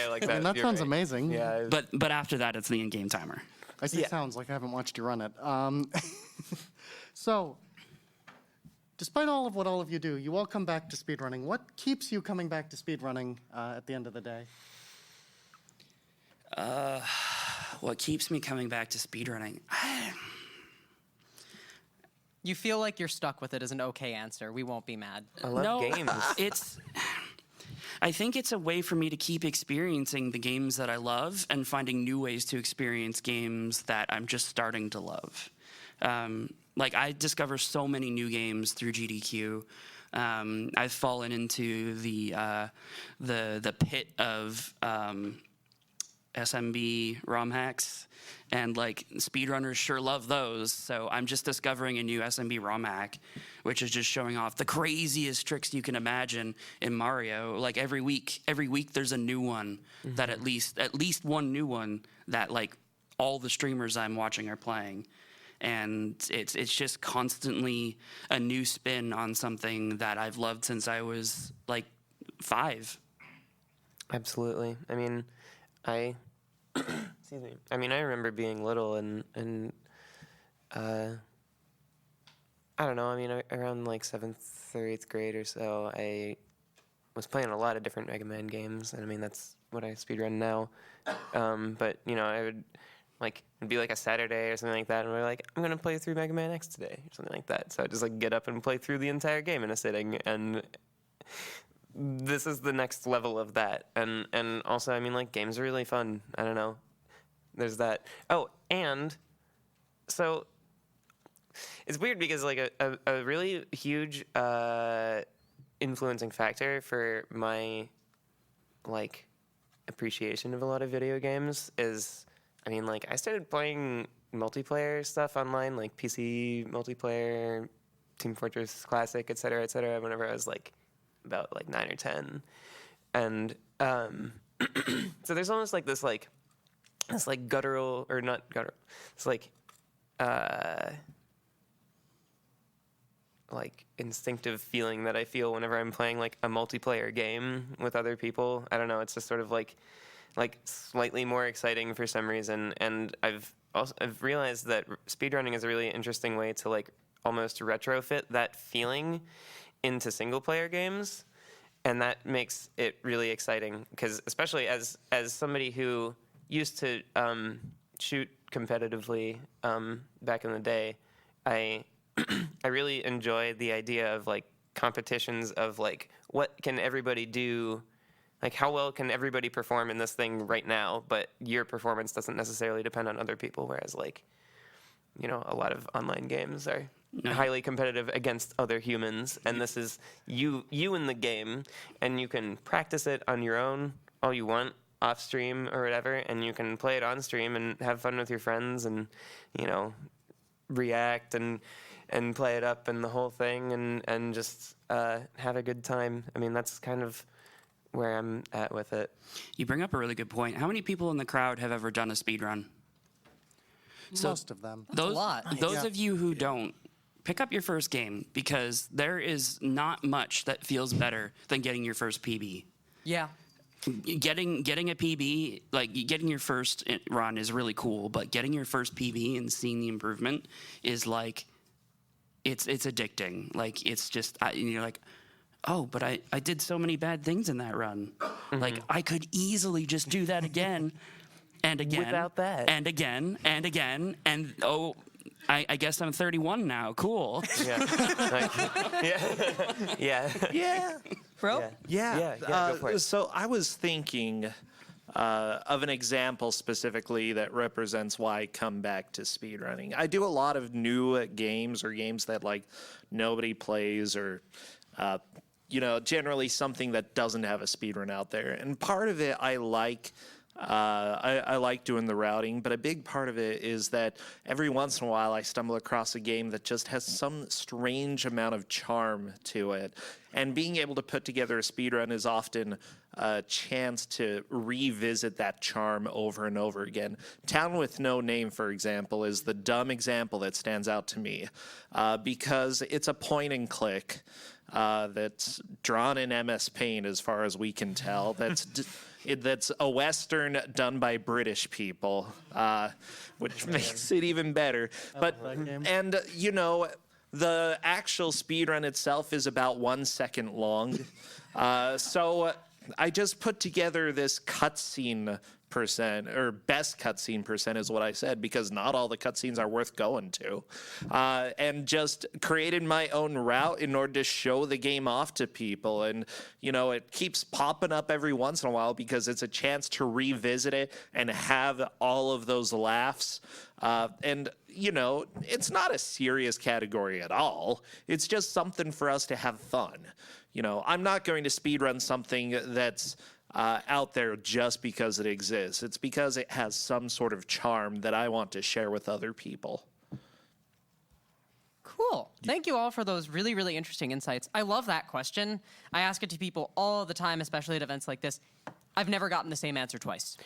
like that.
And that
You're
sounds
right.
amazing.
Yeah.
But after that, it's the in-game timer.
I see sounds like I haven't watched you run it. So, despite all of what all of you do, you all come back to speedrunning. What keeps you coming back to speedrunning at the end of the day?
What keeps me coming back to speedrunning?
You feel like you're stuck with it is an okay answer. We won't be mad.
I love games.
I think it's a way for me to keep experiencing the games that I love and finding new ways to experience games that I'm just starting to love. Like I discover so many new games through GDQ. I've fallen into the pit of SMB ROM hacks, and like speedrunners sure love those. So I'm just discovering a new SMB ROM hack, which is just showing off the craziest tricks you can imagine in Mario. Like every week there's a new one that at least one new one that like all the streamers I'm watching are playing. And it's just constantly a new spin on something that I've loved since I was like 5.
Absolutely. I mean, excuse me. I mean, I remember being little and I don't know. I mean, around like 7th or 8th grade or so, I was playing a lot of different Mega Man games, and I mean that's what I speedrun now. But you know, I would it'd be like a Saturday or something like that, and we're like, I'm gonna play through Mega Man X today, or something like that. So I just like get up and play through the entire game in a sitting, and this is the next level of that. And also, I mean, like games are really fun. I don't know. There's that. Oh, and so it's weird because like a really huge influencing factor for my like appreciation of a lot of video games is, I mean, like I started playing multiplayer stuff online, like PC multiplayer, Team Fortress Classic, et cetera, whenever I was like about like 9 or 10. And so there's almost like this guttural, or not guttural, it's like instinctive feeling that I feel whenever I'm playing like a multiplayer game with other people. I don't know, it's just sort of like slightly more exciting for some reason. And I've realized that speedrunning is a really interesting way to like almost retrofit that feeling into single player games, and that makes it really exciting because especially as somebody who used to shoot competitively back in the day, I really enjoy the idea of like competitions of like what can everybody do, like how well can everybody perform in this thing right now, but your performance doesn't necessarily depend on other people, whereas like, you know, a lot of online games are highly competitive against other humans, and this is you in the game, and you can practice it on your own all you want off stream or whatever, and you can play it on stream and have fun with your friends and, you know, react and and play it up and the whole thing and just have a good time. I mean, that's kind of where I'm at with it.
You bring up a really good point. How many people in the crowd have ever done a speed run?
Most of them.
a lot.
Those of you who don't, pick up your first game, because there is not much that feels better than getting your first PB.
Yeah.
Getting a PB, like getting your first run is really cool, but getting your first PB and seeing the improvement is like, it's addicting. Like, it's just, you're like, oh, but I did so many bad things in that run. Like, I could easily just do that again and again.
Without that.
And again and again. And, oh, I guess I'm 31 now. Cool.
Yeah. Yeah.
Yeah.
Bro?
Yeah.
Go for it.
So I was thinking of an example specifically that represents why I come back to speedrunning. I do a lot of new games or games that like nobody plays or generally something that doesn't have a speedrun out there. And part of it I like. I like doing the routing, but a big part of it is that every once in a while I stumble across a game that just has some strange amount of charm to it. And being able to put together a speedrun is often a chance to revisit that charm over and over again. Town with No Name, for example, is the dumb example that stands out to me because it's a point and click that's drawn in MS Paint as far as we can tell. That's a Western done by British people, which makes it even better. And the actual speedrun itself is about 1 second long. So I just put together this cutscene percent, or best cutscene percent is what I said, because not all the cutscenes are worth going to, and just created my own route in order to show the game off to people. And it keeps popping up every once in a while because it's a chance to revisit it and have all of those laughs. And it's not a serious category at all. It's just something for us to have fun. I'm not going to speedrun something that's out there just because it exists. It's because it has some sort of charm that I want to share with other people.
Cool. Thank you all for those really, really interesting insights. I love that question. I ask it to people all the time, especially at events like this. I've never gotten the same answer twice.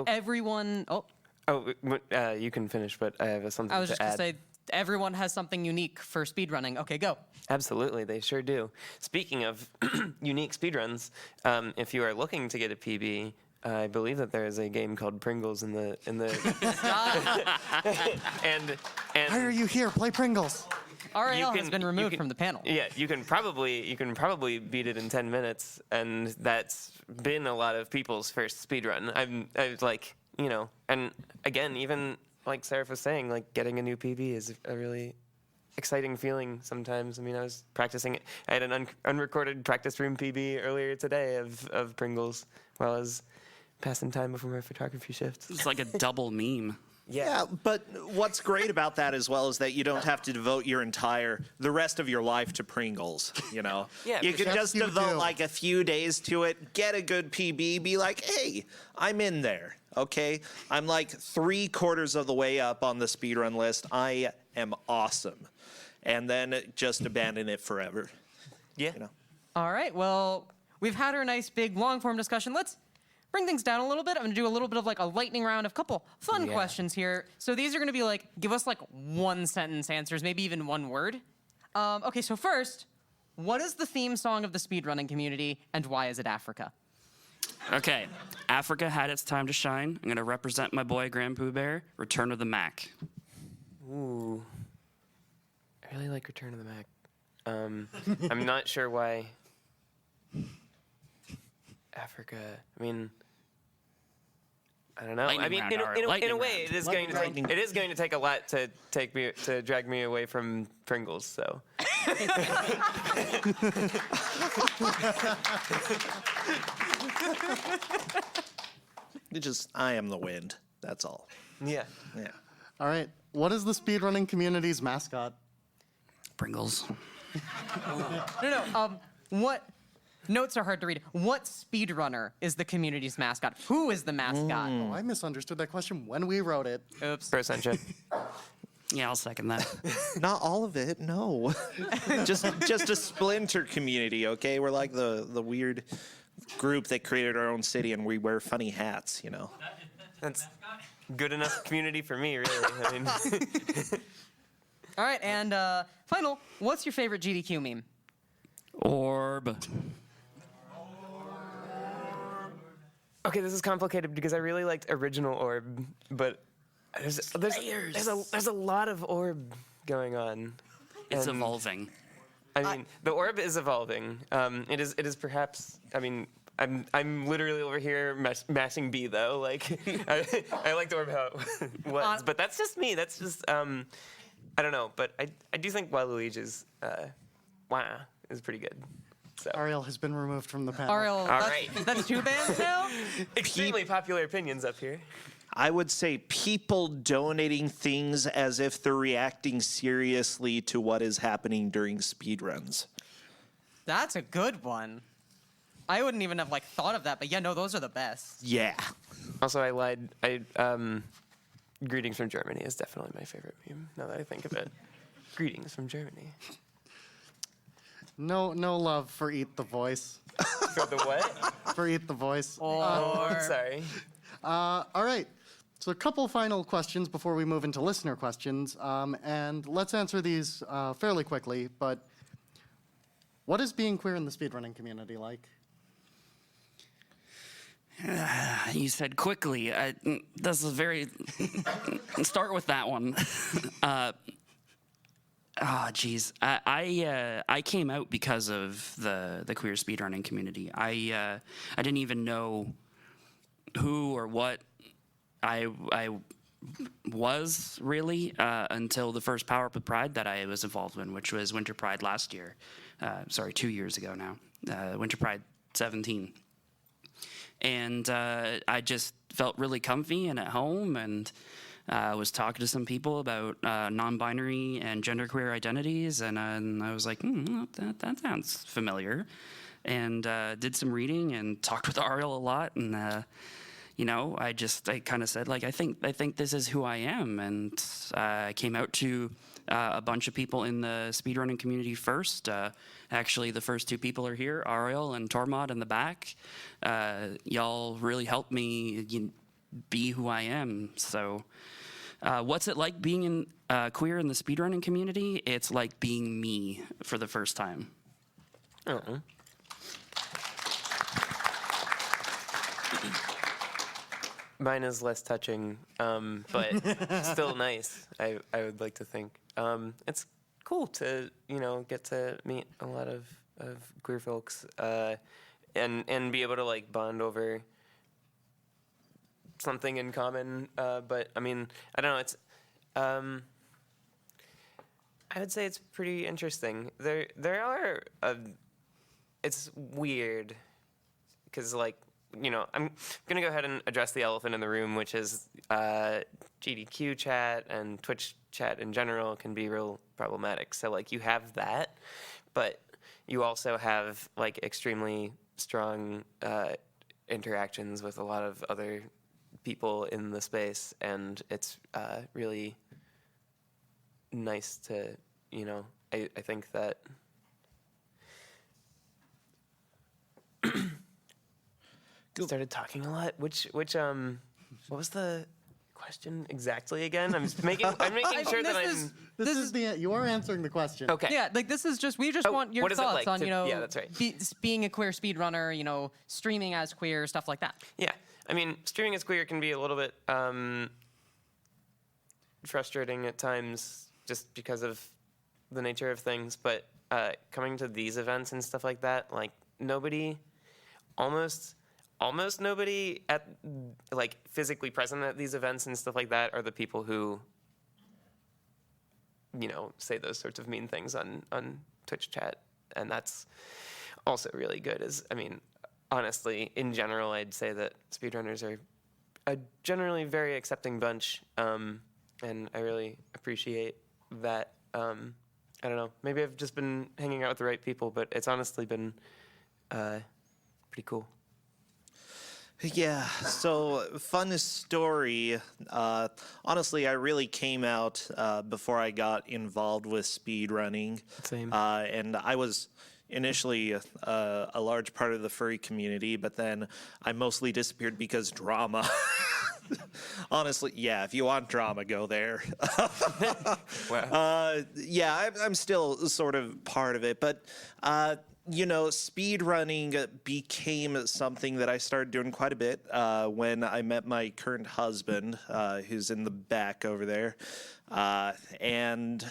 Everyone...
You can finish, but I have something to add.
I was just going to say, everyone has something unique for speedrunning. Okay, go.
Absolutely, they sure do. Speaking of unique speedruns, if you are looking to get a PB, I believe that there is a game called Pringles in the and
Why are you here? Play Pringles.
Arael has been removed from the panel.
Yeah, you can probably beat it in 10 minutes, and that's been a lot of people's first speedrun. I was like, and again, even like Seraph was saying, like getting a new PB is a really exciting feeling sometimes. I mean, I was practicing it. I had an unrecorded practice room PB earlier today of Pringles while I was passing time before my photography shift.
It's like a double meme.
Yeah, but what's great about that as well is that you don't have to devote the rest of your life to Pringles,
Yeah,
you could just devote like a few days to it, get a good PB, be like, hey, I'm in there, okay? I'm like 3/4 of the way up on the speedrun list. I am awesome. And then just abandon it forever.
Yeah.
All right, well, we've had our nice big long-form discussion. Let's bring things down a little bit. I'm going to do a little bit of like a lightning round of couple fun questions here. So these are going to be like, give us like 1-sentence answers, maybe even one word. Okay, so first, what is the theme song of the speedrunning community and why is it Africa?
Okay, Africa had its time to shine. I'm going to represent my boy Grand Pooh Bear, Return of the Mac.
Ooh. I really like Return of the Mac. I'm not sure why Africa. I mean, I don't know.
Lightning round,
In a way, it is going to take a lot to drag me away from Pringles. So.
I am the wind. That's all.
Yeah.
Yeah.
All right. What is the speedrunning community's mascot?
Pringles.
No. What? Notes are hard to read. What speedrunner is the community's mascot? Who is the mascot?
Oh, I misunderstood that question when we wrote it.
Oops.
Brossentia.
Yeah, I'll second that.
Not all of it, no. just a splinter community, okay? We're like the weird group that created our own city, and we wear funny hats, you know.
That's good enough community for me, really. I mean,
All right, and final, what's your favorite GDQ meme?
Orb.
okay, this is complicated because I really liked original orb, but there's a lot of orb going on.
It's
And,
evolving.
I mean, the orb is evolving. It is perhaps. I mean, I'm literally over here mashing B though. Like, I like the orb how it was, but that's just me. That's just I don't know, but I do think Waluigi's Wah is pretty good. So.
Ariel has been removed from the panel.
Ariel,
All
that's,
right.
that's 2 bands now?
Extremely popular opinions up here.
I would say people donating things as if they're reacting seriously to what is happening during speedruns.
That's a good one. I wouldn't even have thought of that, but yeah, no, those are the best.
Yeah.
Also, I lied. Greetings from Germany is definitely my favorite meme, now that I think of it. Greetings from Germany.
No love for Eat the Voice.
For the what?
For Eat the Voice.
Or
Sorry.
All right. So a couple final questions before we move into listener questions. And let's answer these fairly quickly. But what is being queer in the speedrunning community like?
You said quickly. This is very. Start with that one. Geez. I came out because of the queer speedrunning community. I didn't even know who or what I was really until the first PUWP with Pride that I was involved in, which was Winter Pride last year. 2 years ago now. Winter Pride 17. And I just felt really comfy and at home, and was talking to some people about non-binary and genderqueer identities, and I was like, that sounds familiar, and did some reading and talked with Arael a lot, and I kind of said, I think this is who I am, and I came out to a bunch of people in the speedrunning community first. Actually, the first 2 people are here, Arael and Tormod in the back. Y'all really helped me be who I am. So what's it like being queer in the speedrunning community? It's like being me for the first time.
Uh-uh. Mine is less touching, but still nice, I would like to think. It's cool to, get to meet a lot of queer folks and be able to, bond over something in common. But, I mean, I don't know, it's... I would say it's pretty interesting. There are... it's weird, because, I'm going to go ahead and address the elephant in the room, which is GDQ chat and Twitch chat in general can be real problematic. So, you have that, but you also have, extremely strong interactions with a lot of other people in the space, and it's really nice to, I think that... started talking a lot. Which what was the question exactly again? I'm making sure that
You are answering the question.
okay.
Yeah, we just want your
what is it
thoughts
like
on,
to- yeah, that's right.
being a queer speedrunner, streaming as queer, stuff like that.
Yeah, I mean, streaming as queer can be a little bit frustrating at times, just because of the nature of things. But coming to these events and stuff like that, almost nobody at physically present at these events and stuff like that are the people who say those sorts of mean things on Twitch chat, and that's also really good. Honestly, in general, I'd say that speedrunners are a generally very accepting bunch, and I really appreciate that. I don't know, maybe I've just been hanging out with the right people, but it's honestly been pretty cool.
Yeah, so fun story. Honestly, I really came out before I got involved with speedrunning.
Same.
And I was initially a large part of the furry community, but then I mostly disappeared because drama. Honestly, yeah, if you want drama, go there. Yeah, I'm still sort of part of it, but speedrunning became something that I started doing quite a bit when I met my current husband, who's in the back over there. And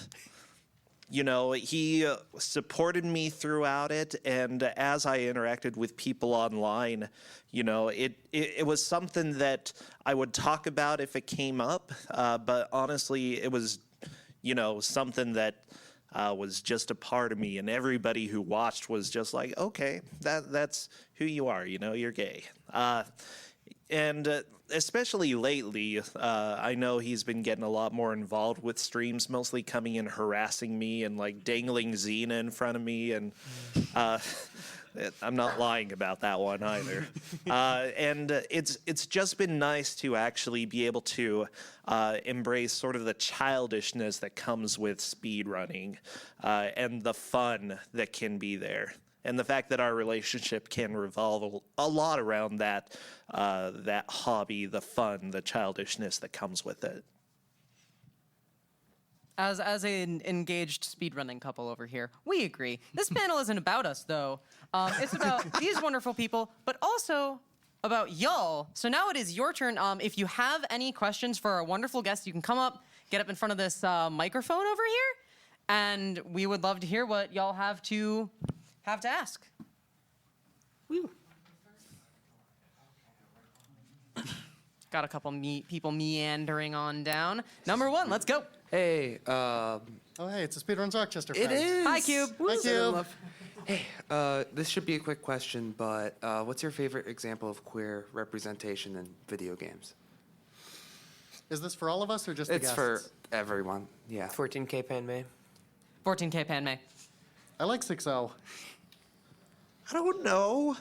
he supported me throughout it. And as I interacted with people online, it was something that I would talk about if it came up. But honestly, it was, something that was just a part of me, and everybody who watched was just like, okay, that's who you are, you're gay. And especially lately, I know he's been getting a lot more involved with streams, mostly coming and harassing me and like dangling Xena in front of me, and I'm not lying about that one either. And it's just been nice to actually be able to embrace sort of the childishness that comes with speedrunning and the fun that can be there. And the fact that our relationship can revolve a lot around that hobby, the fun, the childishness that comes with it.
As an engaged speedrunning couple over here, we agree. This panel isn't about us, though. It's about these wonderful people, but also about y'all. So now it is your turn. If you have any questions for our wonderful guests, you can come up, get up in front of this microphone over here, and we would love to hear what y'all have to ask. Woo. Got a couple people meandering on down. Number one, let's go.
Hey,
Oh, hey, it's the Speedruns Rochester
it
friends.
is.
Hi, Cube.
Hi, Cube.
Hey, this should be a quick question, but what's your favorite example of queer representation in video games?
Is this for all of us or just the
It's
guests?
for everyone. Yeah.
14K Panmei.
14K Panmei.
I like 6-0.
I don't know.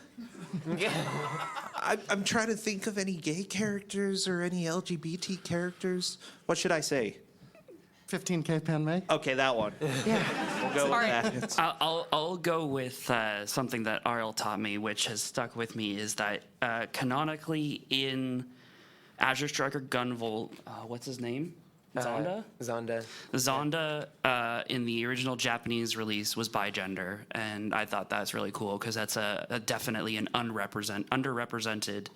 I'm trying to think of any gay characters or any LGBT characters. What should I say?
15K Panmei.
Okay, that one. Yeah. We'll go
All
with
right.
that.
I'll go with something that Arael taught me, which has stuck with me, is that canonically in Azure Striker Gunvolt, what's his name? Zonda? Zonda in the original Japanese release was bigender, and I thought that's really cool because that's a definitely an underrepresented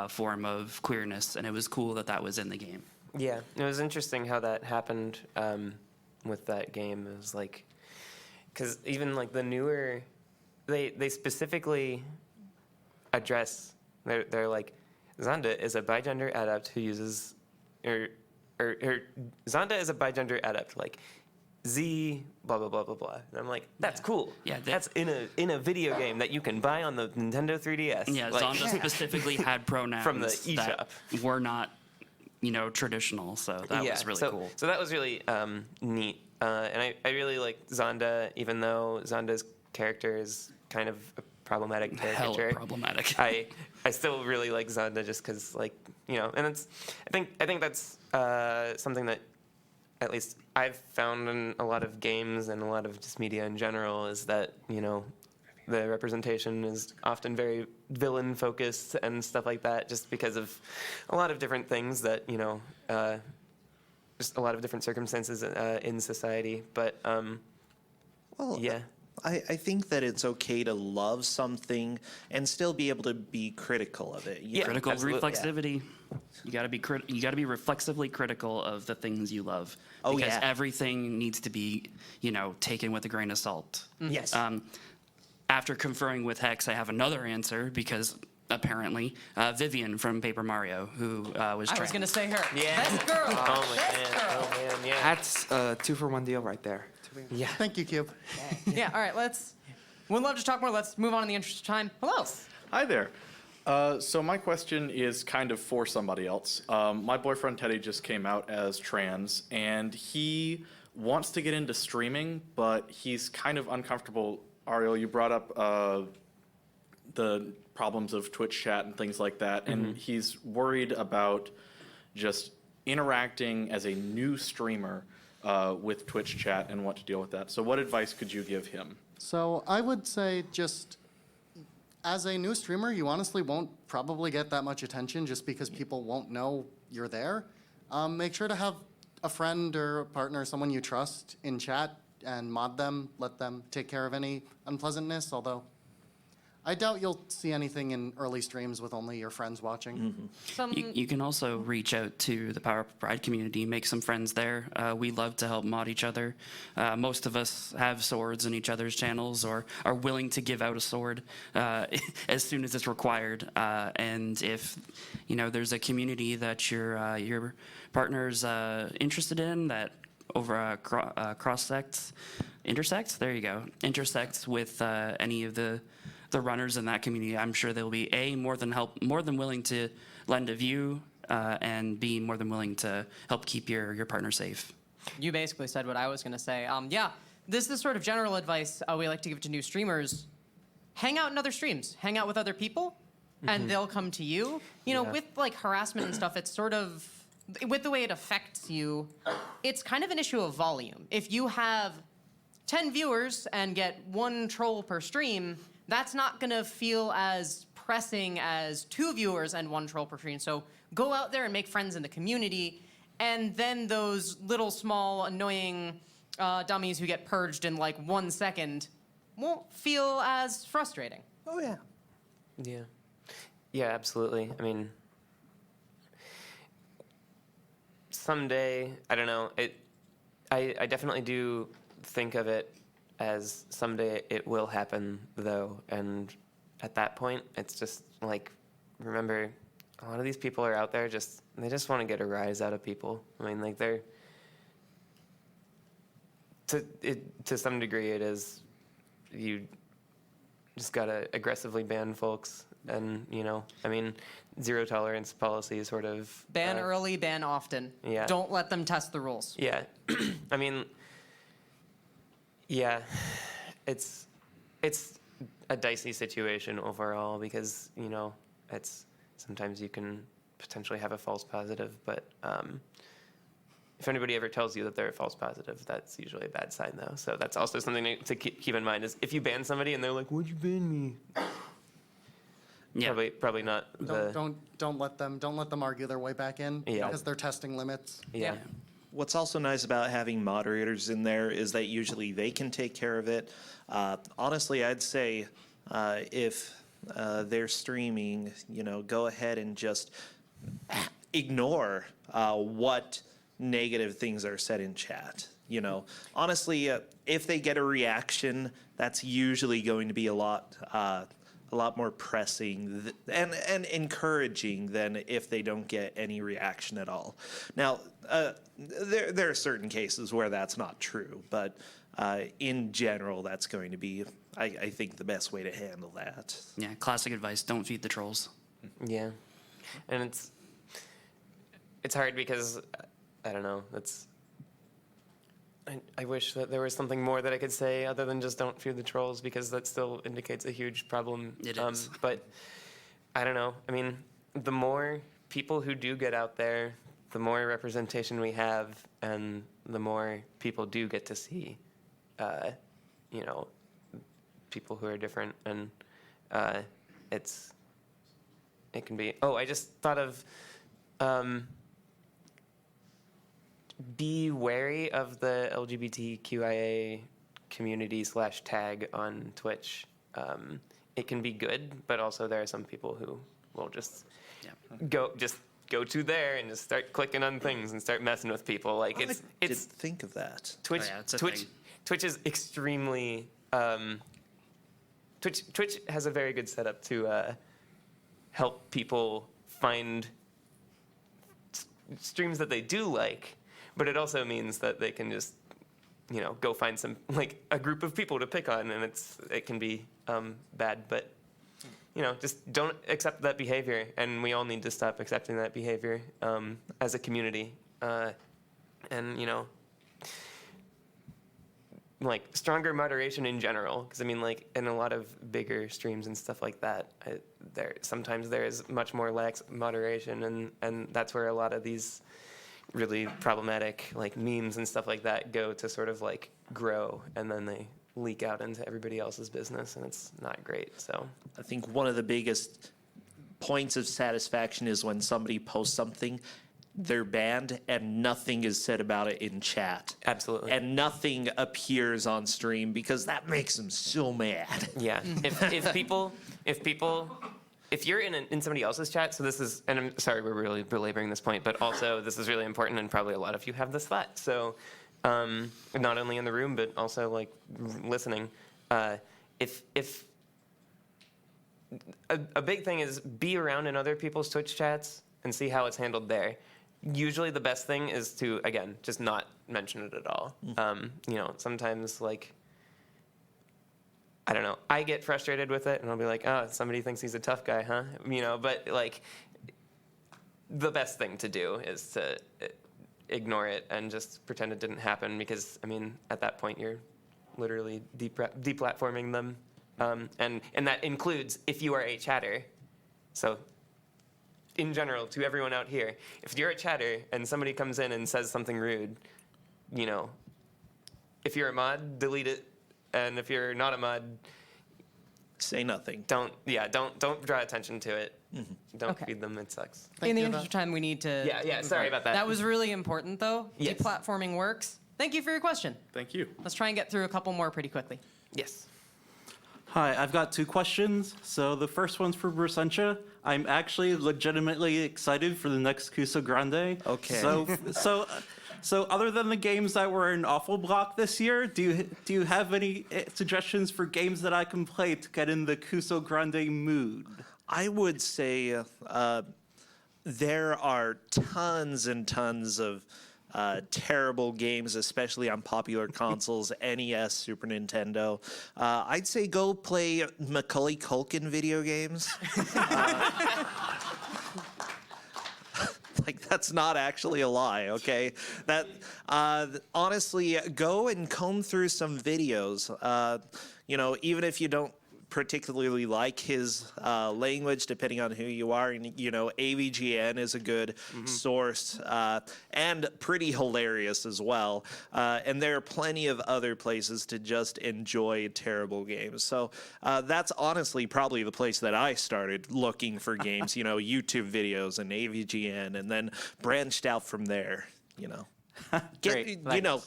form of queerness, and it was cool that was in the game.
Yeah, it was interesting how that happened with that game. It was like, because even like the newer, they specifically address, they're like, Zonda is a bigender adept who uses, or Zonda is a bigender adept, like Z blah blah blah blah blah. And I'm like, that's cool.
Yeah,
that's in a video game that you can buy on the Nintendo 3DS.
Yeah,
like,
Zonda specifically had pronouns
From the
that
eShop.
were not, traditional. So that was really cool.
So that was really neat. And I really like Zonda, even though Zonda's character is kind of a problematic
Hella
caricature.
problematic.
I still really like Zonda just because, like, and it's I think that's something that at least I've found in a lot of games and a lot of just media in general is that the representation is often very villain focused and stuff like that, just because of a lot of different things that just a lot of different circumstances in society. But
Well,
yeah.
I think that it's okay to love something and still be able to be critical of it.
Yeah.
Critical
absolutely.
reflexivity. You got to be reflexively critical of the things you love.
Oh,
because
yeah.
everything needs to be, taken with a grain of salt.
Yes.
After conferring with Hex, I have another answer because apparently Vivian from Paper Mario, who was
I was
trans.
going to say her.
Yeah.
Best girl.
Oh man, yeah.
That's a 2-for-1 deal right there.
Yeah.
Thank you, Cube.
Yeah, all right, we'd love to talk more. Let's move on in the interest of time. Hello.
Hi there. So my question is kind of for somebody else. My boyfriend Teddy just came out as trans, and he wants to get into streaming, but he's kind of uncomfortable. Arael, you brought up the problems of Twitch chat and things like that, and he's worried about just interacting as a new streamer with Twitch chat and what to deal with that. So what advice could you give him?
So I would say just as a new streamer, you honestly won't probably get that much attention just because people won't know you're there. Make sure to have a friend or a partner, someone you trust in chat, and mod them, let them take care of any unpleasantness, although I doubt you'll see anything in early streams with only your friends watching.
You can also reach out to the PUWP Pride community, make some friends there. We love to help mod each other. Most of us have swords in each other's channels or are willing to give out a sword as soon as it's required. And if there's a community that your partner's interested in that over intersects with any of the runners in that community, I'm sure they'll be more than willing to lend a view, and B, more than willing to help keep your partner safe.
You basically said what I was going to say. This is the sort of general advice we like to give to new streamers. Hang out in other streams. Hang out with other people, and they'll come to you. With like harassment and stuff, it's sort of, with the way it affects you, it's kind of an issue of volume. If you have 10 viewers and get 1 troll per stream, that's not going to feel as pressing as 2 viewers and 1 troll per stream. So go out there and make friends in the community, and then those little small annoying dummies who get purged in like 1 second won't feel as frustrating.
Oh, yeah.
Yeah. Yeah, absolutely. I mean, someday, I don't know, I definitely do think of it as someday it will happen, though, and at that point, it's just like, remember, a lot of these people are out there they just want to get a rise out of people. I mean, like, to some degree, it is, you just gotta aggressively ban folks, and, I mean, zero tolerance policy sort of...
Ban early, ban often.
Yeah.
Don't let them test the rules.
Yeah. I mean... Yeah, it's a dicey situation overall because, it's sometimes you can potentially have a false positive, but if anybody ever tells you that they're a false positive, that's usually a bad sign, though. So that's also something to keep in mind is if you ban somebody and they're like, "Why'd you ban me?" Yeah. Probably not.
Don't let them argue their way back in because they're testing limits.
Yeah.
What's also nice about having moderators in there is that usually they can take care of it. Honestly, I'd say if they're streaming, go ahead and just ignore what negative things are said in chat. Honestly, if they get a reaction, that's usually going to be a lot more pressing and encouraging than if they don't get any reaction at all. Now, there are certain cases where that's not true, but in general, that's going to be, I think, the best way to handle that.
Yeah, classic advice, don't feed the trolls.
Yeah. And it's hard because, I don't know, I wish that there was something more that I could say other than just don't feed the trolls, because that still indicates a huge problem.
It is.
But I don't know. I mean, the more people who do get out there, the more representation we have, and the more people do get to see, people who are different. And it can be. Oh, I just thought of. Be wary of the LGBTQIA community /tag on Twitch. It can be good, but also there are some people who will just go to there and just start clicking on things and start messing with people. Like
I didn't think of that.
Twitch.
It's a thing.
Twitch is extremely. Twitch has a very good setup to help people find streams that they do like. But it also means that they can just, go find some, like, a group of people to pick on, and it can be bad. But, just don't accept that behavior, and we all need to stop accepting that behavior as a community. And, like stronger moderation in general, because I mean, like in a lot of bigger streams and stuff like that, sometimes there is much more lax moderation, and that's where a lot of these really problematic like memes and stuff like that go to sort of like grow, and then they leak out into everybody else's business, and it's not great. So
I think one of the biggest points of satisfaction is when somebody posts something, they're banned, and nothing is said about it in chat.
Absolutely.
And nothing appears on stream, because that makes them so mad.
yeah, if you're in somebody else's chat, so this is, and I'm sorry we're really belaboring this point, but also this is really important, and probably a lot of you have this thought. So not only in the room, but also like listening. If a big thing is be around in other people's Twitch chats and see how it's handled there. Usually the best thing is to, again, just not mention it at all. You know, sometimes like, I don't know, I get frustrated with it and I'll be like, oh, somebody thinks he's a tough guy, huh? You know, but like, the best thing to do is to ignore it and just pretend it didn't happen, because, I mean, at that point you're literally deplatforming them. And that includes if you are a chatter. So in general, to everyone out here, if you're a chatter and somebody comes in and says something rude, you know, if you're a mod, delete it. And if you're not a mod,
say nothing.
Don't draw attention to it.
Mm-hmm.
Don't feed them. It sucks.
In the interest of time, we need to.
Yeah. Sorry about that.
That was really important, though.
Yes.
Deplatforming works. Thank you for your question.
Thank you.
Let's try and get through a couple more pretty quickly.
Yes.
Hi, I've got 2 questions. So the first one's for Brossentia. I'm actually legitimately excited for the next Kusogrande.
Okay.
So other than the games that were in Awful Block this year, do you have any suggestions for games that I can play to get in the Kusogrande mood?
I would say there are tons and tons of terrible games, especially on popular consoles, NES, Super Nintendo. I'd say go play Macaulay Culkin video games. Like, that's not actually a lie, okay? That honestly, go and comb through some videos. You know, even if you don't particularly like his language, depending on who you are. And, you know, AVGN is a good source and pretty hilarious as well. And there are plenty of other places to just enjoy terrible games. So that's honestly probably the place that I started looking for games, you know, YouTube videos and AVGN, and then branched out from there, you know.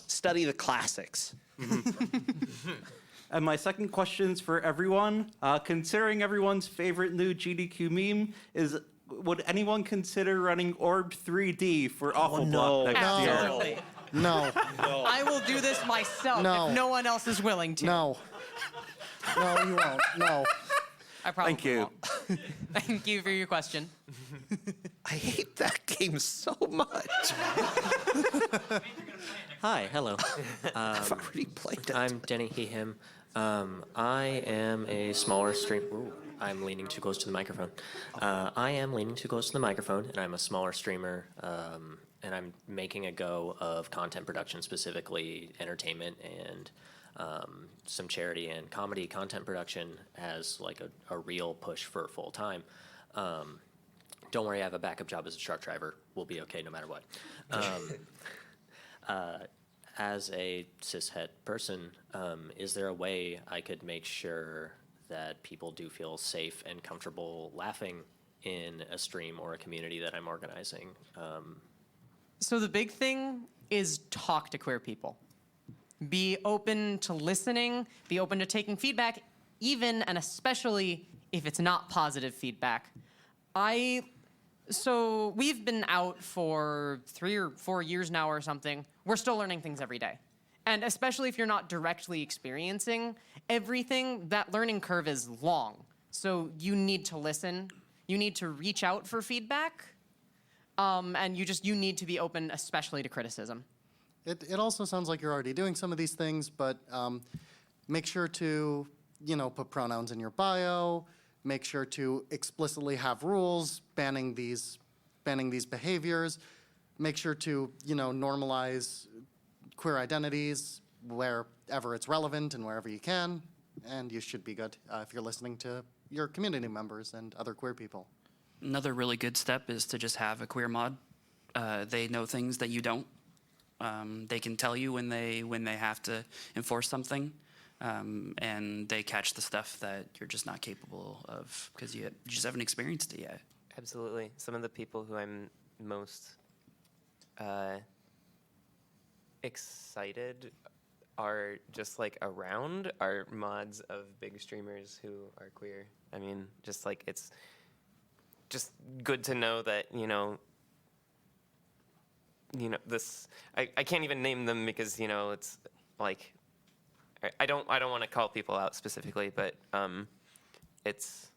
Study the classics.
And my second question's for everyone. Considering everyone's favorite new GDQ meme is, would anyone consider running Orb 3D for Awful Block next year?
Absolutely.
No.
I will do this myself
No.
if no one else is willing to.
No. No, you won't. No.
I probably
Thank you.
won't. Thank you for your question.
I hate that game so much.
Hi, hello.
I've already played it.
I'm Denny, he, him. I am a smaller stream. Ooh, I'm leaning too close to the microphone. I am leaning too close to the microphone, and I'm a smaller streamer, and I'm making a go of content production, specifically entertainment and some charity and comedy content production as like a real push for full time. Don't worry, I have a backup job as a truck driver. We'll be okay no matter what. As a cishet person, is there a way I could make sure that people do feel safe and comfortable laughing in a stream or a community that I'm organizing?
So the big thing is talk to queer people. Be open to listening, be open to taking feedback, even and especially if it's not positive feedback. So we've been out for 3 or 4 years now or something. We're still learning things every day. And especially if you're not directly experiencing everything, that learning curve is long. So you need to listen. You need to reach out for feedback. And you need to be open, especially to criticism.
It also sounds like you're already doing some of these things, but make sure to, put pronouns in your bio. Make sure to explicitly have rules banning these behaviors. Make sure to, normalize queer identities, wherever it's relevant and wherever you can, and you should be good if you're listening to your community members and other queer people.
Another really good step is to just have a queer mod. They know things that you don't. They can tell you when they have to enforce something, and they catch the stuff that you're just not capable of because you just haven't experienced it yet.
Absolutely. Some of the people who I'm most excited are just like around are mods of big streamers who are queer. I mean, just like it's just good to know that, this, I can't even name them because, it's like, I don't want to call people out specifically, but it's,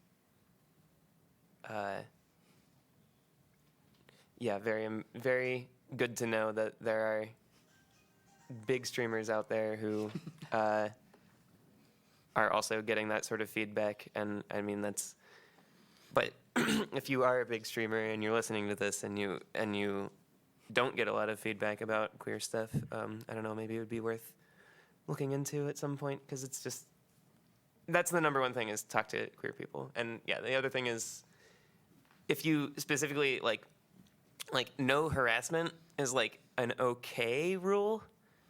yeah, very, very good to know that there are big streamers out there who are also getting that sort of feedback. And I mean, but if you are a big streamer and you're listening to this and you don't get a lot of feedback about queer stuff, I don't know, maybe it would be worth looking into at some point, because it's just, that's the number one thing, is talk to queer people. And yeah, the other thing is, if you specifically like no harassment is like an okay rule,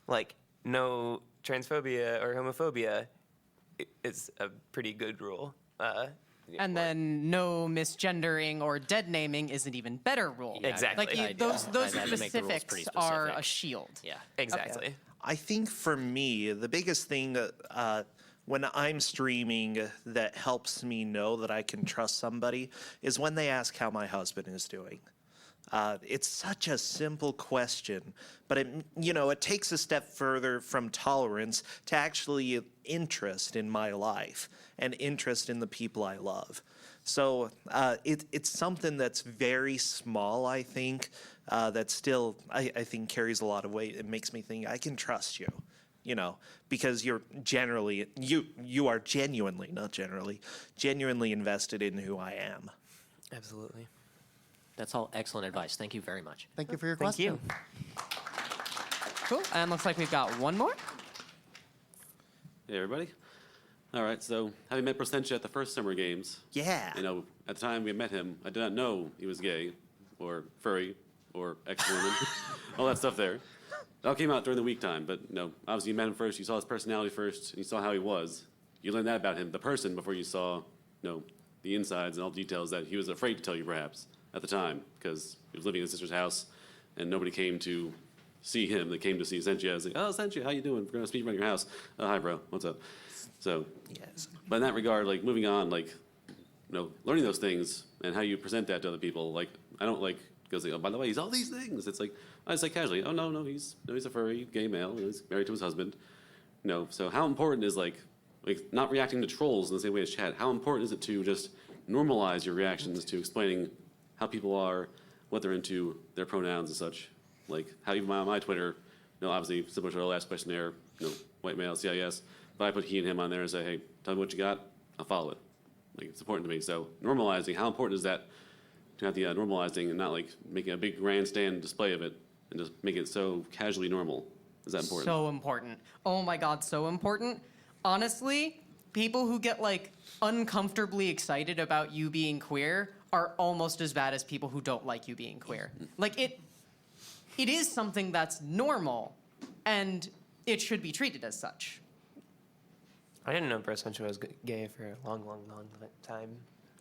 like no transphobia or homophobia is a pretty good rule.
And then no misgendering or dead naming is an even better rule.
Yeah,
Exactly.
Like those
I'd make the rules pretty
specifics are
specific.
a shield.
Yeah.
Exactly.
I think for me, the biggest thing when I'm streaming that helps me know that I can trust somebody is when they ask how my husband is doing. It's such a simple question, but it takes a step further from tolerance to actually interest in my life and interest in the people I love. So it's something that's very small, I think, that still, I think, carries a lot of weight. It makes me think I can trust you, because you're generally, you are genuinely, not generally, genuinely invested in who I am.
Absolutely.
That's all excellent advice. Thank you very much.
Thank you for your
Thank
question.
you.
Cool. And looks like we've got one more.
Hey, everybody. All right, so having met Brossentia at the first Summer Games,
Yeah.
at the time we met him, I did not know he was gay or furry or ex-woman, all that stuff there. It all came out during the week time, but obviously you met him first, you saw his personality first, and you saw how he was. You learned that about him, the person, before you saw, the insides and all the details that he was afraid to tell you, perhaps, at the time, because he was living in his sister's house, and nobody came to see him. They came to see Sentia. I was like, oh, Sentia, how you doing? We're going to speedrun your house. Oh, hi, bro. What's up? So,
Yes.
but in that regard, moving on, learning those things and how you present that to other people, I don't go say, oh, by the way, he's all these things. It's I just casually, oh, no, he's a furry gay male. He's married to his husband. So how important is not reacting to trolls in the same way as chat? How important is it to just normalize your reactions to explaining how people are, what they're into, their pronouns and such? How even on my Twitter, obviously similar to our last questionnaire, white male, CIS, but I put he and him on there and say, hey, tell me what you got, I'll follow it. It's important to me. So normalizing, how important is that to have the normalizing and not making a big grandstand display of it and just make it so casually normal? Is that important?
So important. Oh my God, so important. Honestly, people who get uncomfortably excited about you being queer are almost as bad as people who don't like you being queer. It is something that's normal, and it should be treated as such.
I didn't know Brossentia was gay for a long, long, long time.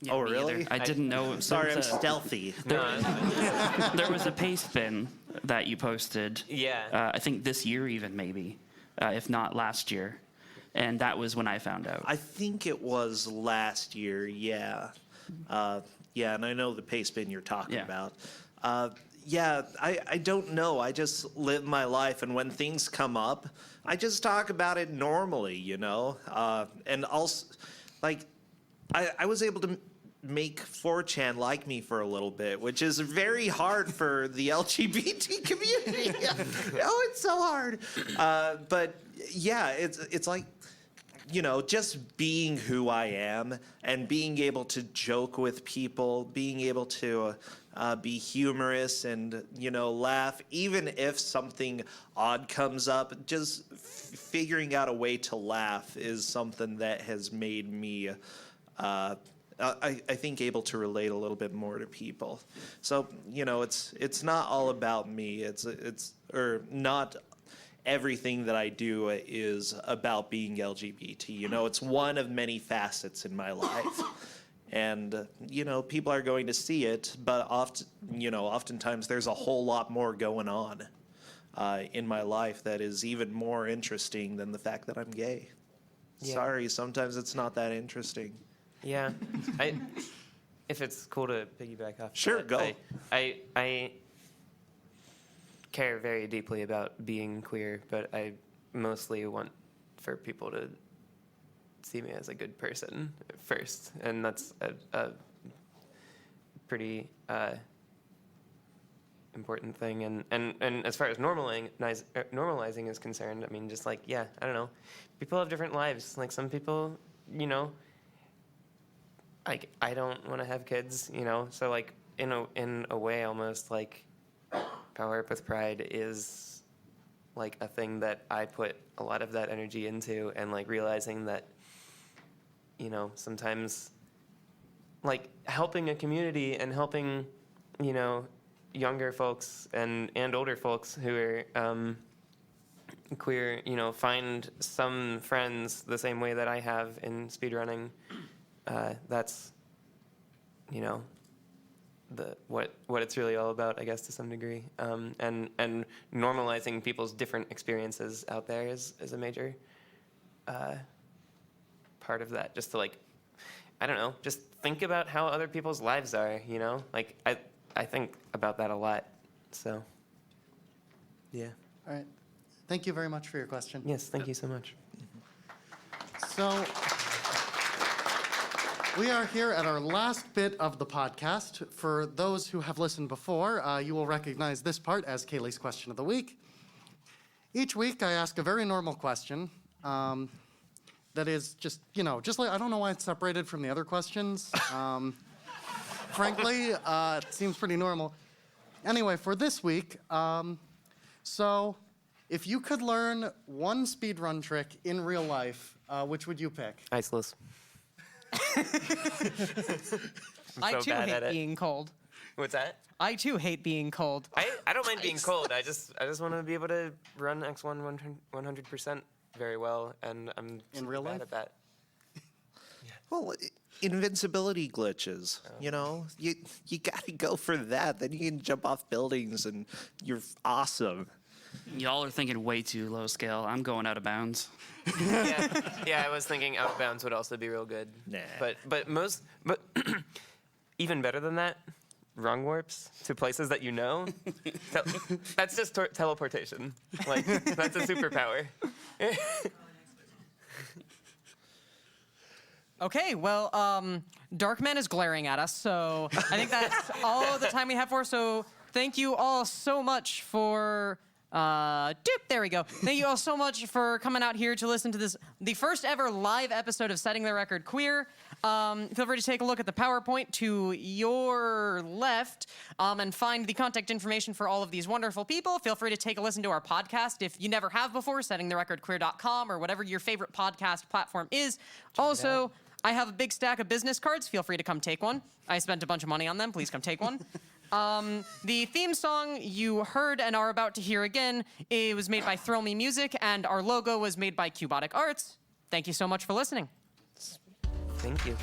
Yeah,
Oh,
me
really?
either. I didn't know.
Sorry, I'm
there was a-
stealthy.
There was a paste bin that you posted.
Yeah.
I think this year even maybe, if not last year, and that was when I found out.
I think it was last year, yeah. Yeah, and I know the paste bin you're talking
Yeah.
about. Yeah, I don't know. I just live my life, and when things come up, I just talk about it normally, And also, I was able to make 4chan like me for a little bit, which is very hard for the LGBT community. Oh, it's so hard. But yeah, it's just being who I am and being able to joke with people, being able to be humorous and, laugh, even if something odd comes up, just figuring out a way to laugh is something that has made me, I think, able to relate a little bit more to people. So, it's not all about me. Or not everything that I do is about being LGBT. It's one of many facets in my life. And, people are going to see it, but oftentimes there's a whole lot more going on in my life that is even more interesting than the fact that I'm gay.
Yeah.
Sorry, sometimes it's not that interesting.
Yeah, if it's cool to piggyback off.
Sure,
that,
go.
I care very deeply about being queer, but I mostly want for people to see me as a good person first, and that's a pretty important thing. And as far as normalizing is concerned, I mean, just I don't know, people have different lives. Like some people, I don't want to have kids, so in a way, almost Power Up with Pride is a thing that I put a lot of that energy into, and realizing that sometimes helping a community and helping younger folks and older folks who are queer find some friends the same way that I have in speedrunning. That's what it's really all about, I guess, to some degree. And normalizing people's different experiences out there is a major part of that. Just to I don't know, just think about how other people's lives are, I think about that a lot. So yeah.
All right. Thank you very much for your question.
Yes, thank you so much.
So we are here at our last bit of the podcast. For those who have listened before, you will recognize this part as Kaylee's question of the week. Each week I ask a very normal question that is just I don't know why it's separated from the other questions. Frankly, it seems pretty normal. Anyway, for this week, so if you could learn one speedrun trick in real life, which would you pick?
Iceless.
I
so
too
bad at
hate
it.
being cold.
What's that?
I too hate being cold.
I don't mind being cold. I just want to be able to run X1 100% very well, and I'm
In real
bad
life?
at that.
Well, invincibility glitches, you gotta go for that. Then you can jump off buildings and you're awesome.
Y'all are thinking way too low scale. I'm going out of bounds.
Yeah, I was thinking out of bounds would also be real good.
Nah.
But even better than that, wrong warps to places that that's just teleportation. That's a superpower.
Okay, well, Darkman is glaring at us, so I think that's all the time we have for. So thank you all so much for. There we go. Thank you all so much for coming out here to listen to the first ever live episode of Setting the Record Queer. Feel free to take a look at the PowerPoint to your left and find the contact information for all of these wonderful people. Feel free to take a listen to our podcast if you never have before, settingtherecordqueer.com or whatever your favorite podcast platform is. Also, I have a big stack of business cards. Feel free to come take one. I spent a bunch of money on them. Please come take one. The theme song you heard and are about to hear again, it was made by Thrill Me Music, and our logo was made by Cubotic Arts. Thank you so much for listening.
Thank you.